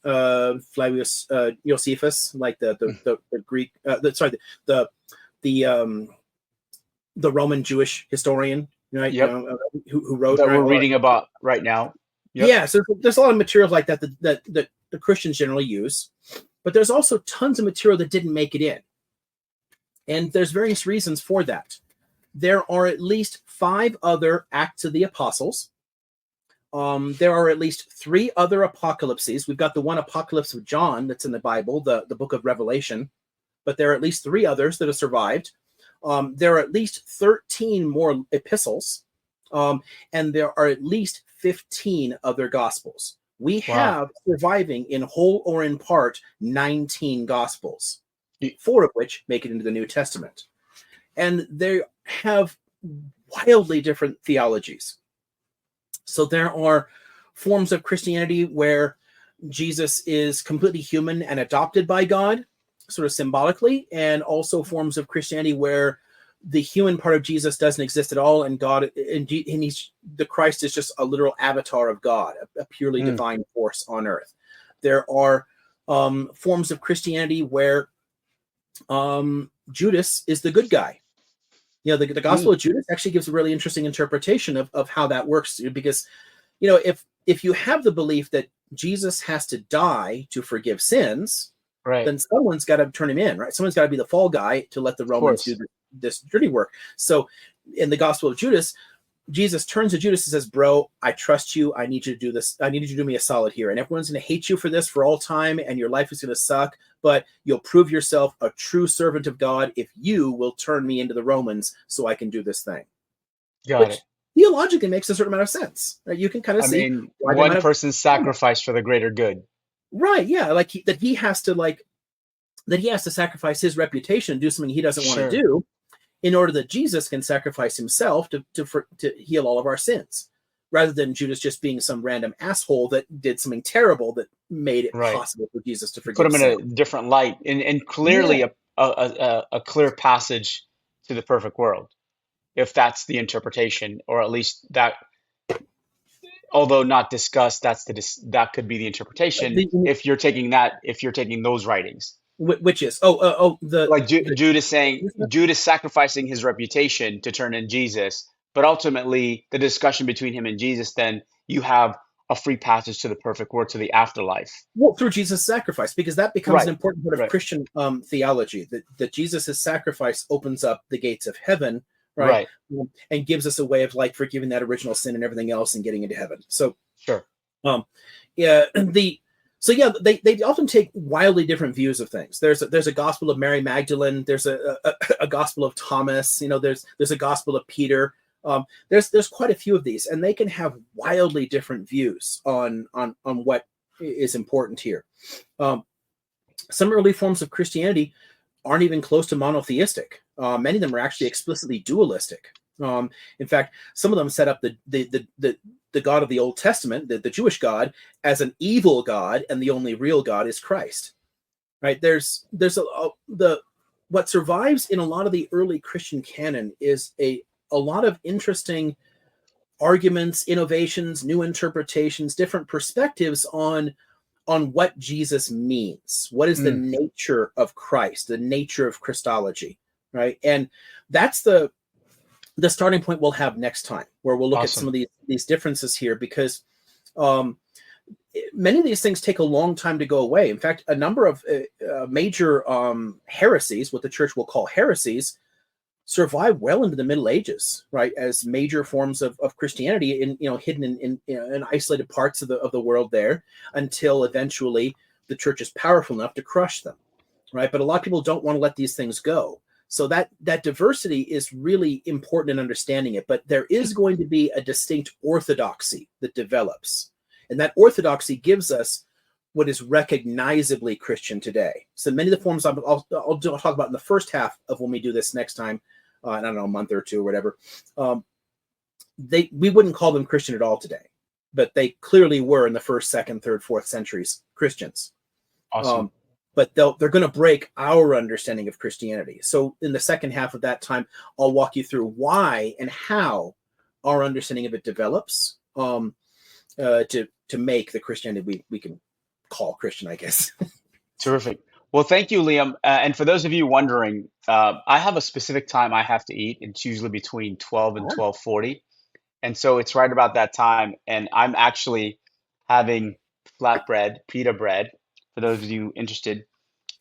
Flavius Josephus, like the Greek, the Roman Jewish historian, right? Yep. Who wrote that we're reading about right now. Yep. Yeah, so there's a lot of material like that the Christians generally use, but there's also tons of material that didn't make it in. And there's various reasons for that. There are at least 5 other Acts of the Apostles. There are at least 3 other apocalypses. We've got the one apocalypse of John that's in the Bible, the book of Revelation, but there are at least 3 others that have survived. There are at least 13 more epistles, and there are at least 15 other gospels. We have surviving in whole or in part 19 gospels, 4 of which make it into the New Testament. And they have wildly different theologies. So there are forms of Christianity where Jesus is completely human and adopted by God, sort of symbolically, and also forms of Christianity where the human part of Jesus doesn't exist at all, and God and the Christ is just a literal avatar of God, a purely divine force on earth. There are forms of Christianity where Judas is the good guy. You know, the Gospel of Judas actually gives a really interesting interpretation of how that works, because, you know, if you have the belief that Jesus has to die to forgive sins, right, then someone's got to turn him in, right? Someone's got to be the fall guy to let the Romans do this dirty work. So in the Gospel of Judas, Jesus turns to Judas and says, bro, I trust you. I need you to do this. I need you to do me a solid here. And everyone's going to hate you for this for all time, and your life is going to suck, but you'll prove yourself a true servant of God if you will turn me into the Romans so I can do this thing. Got it. Theologically makes a certain amount of sense. Right? You can kind of see. One person's sacrifice for the greater good. Right. Yeah. Like he has to sacrifice his reputation and do something he doesn't want to do, in order that Jesus can sacrifice himself to heal all of our sins, rather than Judas just being some random asshole that did something terrible that made it possible for Jesus to forgive. Put him in a different light, and clearly a clear passage to the perfect world, if that's the interpretation, or at least that, although not discussed, that could be the interpretation if you're taking those writings. Which is Like the Judas sacrificing his reputation to turn in Jesus, but ultimately the discussion between him and Jesus, then you have a free passage to the perfect word, to the afterlife. well, through Jesus' sacrifice, because that becomes an Right, important part of right, Christian theology, that Jesus' sacrifice opens up the gates of heaven, right? right. And gives us a way of like forgiving that original sin and everything else and getting into heaven. So Sure. um yeah, they often take wildly different views of things. There's a gospel of Mary Magdalene, there's a gospel of Thomas, there's a gospel of Peter. There's quite a few of these, and they can have wildly different views on what is important here. Um, some early forms of Christianity aren't even close to monotheistic. Many of them are actually explicitly dualistic. In fact, some of them set up the God of the Old Testament, the Jewish God, as an evil God, and the only real God is Christ. Right? There's the what survives in a lot of the early Christian canon is a lot of interesting arguments, innovations, new interpretations, different perspectives on what Jesus means. What is the Mm, nature of Christ, the nature of Christology, right? And that's the starting point we'll have next time, where we'll look at some awesome. of these differences here, because um, many of these things take a long time to go away. In fact, a number of major heresies, what the church will call heresies, survive well into the Middle Ages, right, as major forms of Christianity hidden in isolated parts of the world there, until eventually the church is powerful enough to crush them, right? But a lot of people don't want to let these things go. So that diversity is really important in understanding it. But there is going to be a distinct orthodoxy that develops, and that orthodoxy gives us what is recognizably Christian today. So many of the forms I'll talk about in the first half of when we do this next time, I don't know, a month or two or whatever, we wouldn't call them Christian at all today, but they clearly were in the first, second, third, fourth centuries Christians. Awesome. But they're going to break our understanding of Christianity. So in the second half of that time, I'll walk you through why and how our understanding of it develops to make the Christianity we can call Christian, I guess. Terrific. Well, thank you, Liam. And for those of you wondering, I have a specific time I have to eat. It's usually between 12 and 12:40. And so it's right about that time. And I'm actually having flatbread, pita bread, for those of you interested,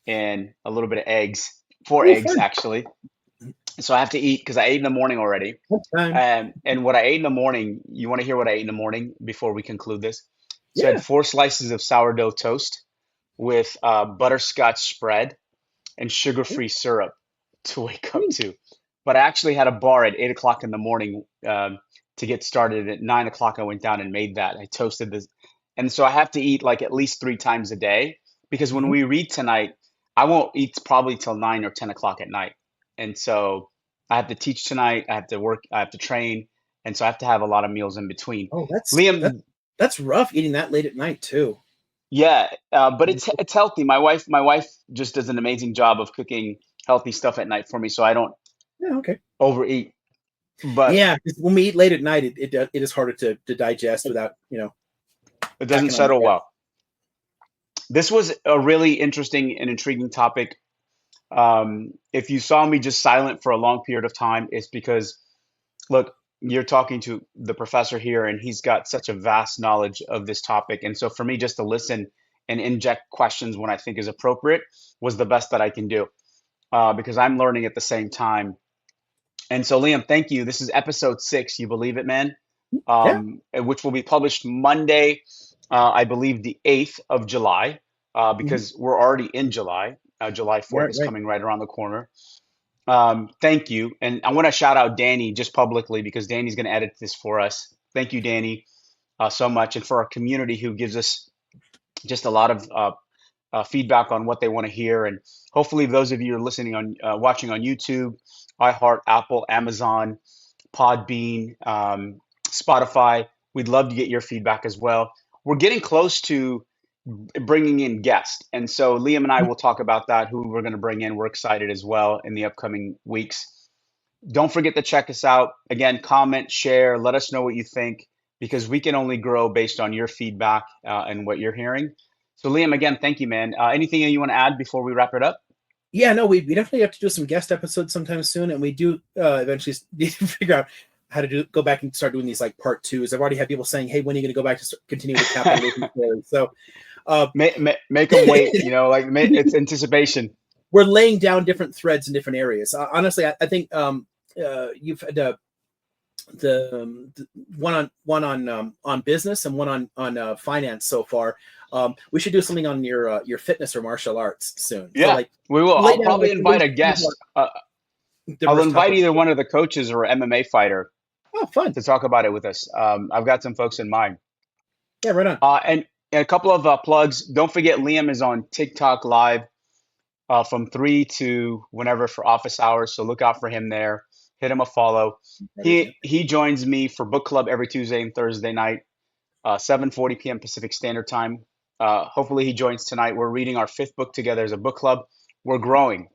and a little bit of eggs, four Oh, eggs fun. actually. So I have to eat because I ate in the morning already. Fun time. And what I ate in the morning, you want to hear what I ate in the morning before we conclude this? So I had Yeah. 4 slices of sourdough toast with butterscotch spread and sugar-free syrup to wake up to. But I actually had a bar at 8 o'clock in the morning to get started. At 9 o'clock, I went down and made that. I toasted this. And so I have to eat like at least 3 times a day because when Mm-hmm. we read tonight, I won't eat probably till 9 or 10 o'clock at night. And so I have to teach tonight. I have to work. I have to train. And so I have to have a lot of meals in between. Oh, Liam, that's rough eating that late at night too. yeah, but it's healthy. My wife just does an amazing job of cooking healthy stuff at night for me, so I don't Yeah, okay. overeat. But Yeah, 'cause when we eat late at night, it is harder to digest without it doesn't packing on the settle gas. well. This was a really interesting and intriguing topic. If you saw me just silent for a long period of time, it's because, look, you're talking to the professor here, and he's got such a vast knowledge of this topic. And so for me, just to listen and inject questions when I think is appropriate was the best that I can do because I'm learning at the same time. And so, Liam, thank you. This is episode 6. You believe it, man? Yeah. Which will be published Monday, I believe the 8th of July, Hmm. because we're already in July. July 4th Right, is right. coming right around the corner. Thank you. And I want to shout out Danny just publicly because Danny's going to edit this for us. Thank you, Danny, so much. And for our community who gives us just a lot of feedback on what they want to hear. And hopefully, those of you who are listening on, watching on YouTube, iHeart, Apple, Amazon, Podbean, Spotify, we'd love to get your feedback as well. We're getting close to bringing in guests. And so Liam and I will talk about that, who we're going to bring in. We're excited as well in the upcoming weeks. Don't forget to check us out. Again, comment, share, let us know what you think because we can only grow based on your feedback and what you're hearing. So Liam, again, thank you, man. Anything you want to add before we wrap it up? Yeah, no, we definitely have to do some guest episodes sometime soon, and we do eventually need to figure out how to go back and start doing these like part twos. I've already had people saying, "Hey, when are you going to go back to continue the capitalism story?" So Make them wait. It's anticipation. we're laying down different threads in different areas. Honestly, I think you've had the one on business and one on finance so far. We should do something on your fitness or martial arts soon. Yeah, So like we will. lay I'll down probably like invite a guest. I'll diverse invite topics. either one of the coaches or MMA fighter Oh, fun. to talk about it with us. I've got some folks in mind. Yeah, right on. And a couple of plugs. Don't forget, Liam is on TikTok Live from 3 to whenever for office hours. So look out for him there. Hit him a follow. He joins me for book club every Tuesday and Thursday night, 7:40 p.m. Pacific Standard Time. Hopefully he joins tonight. We're reading our fifth book together as a book club. We're growing.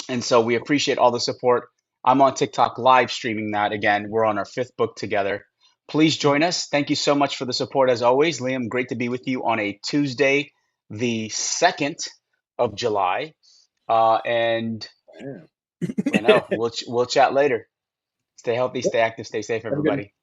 And so we appreciate all the support. I'm on TikTok live streaming that again. We're on our fifth book together. Please join us. Thank you so much for the support as always. Liam, great to be with you on a Tuesday, the 2nd of July. And I know we'll chat later. Stay healthy, stay active, stay safe, Have a good one. everybody.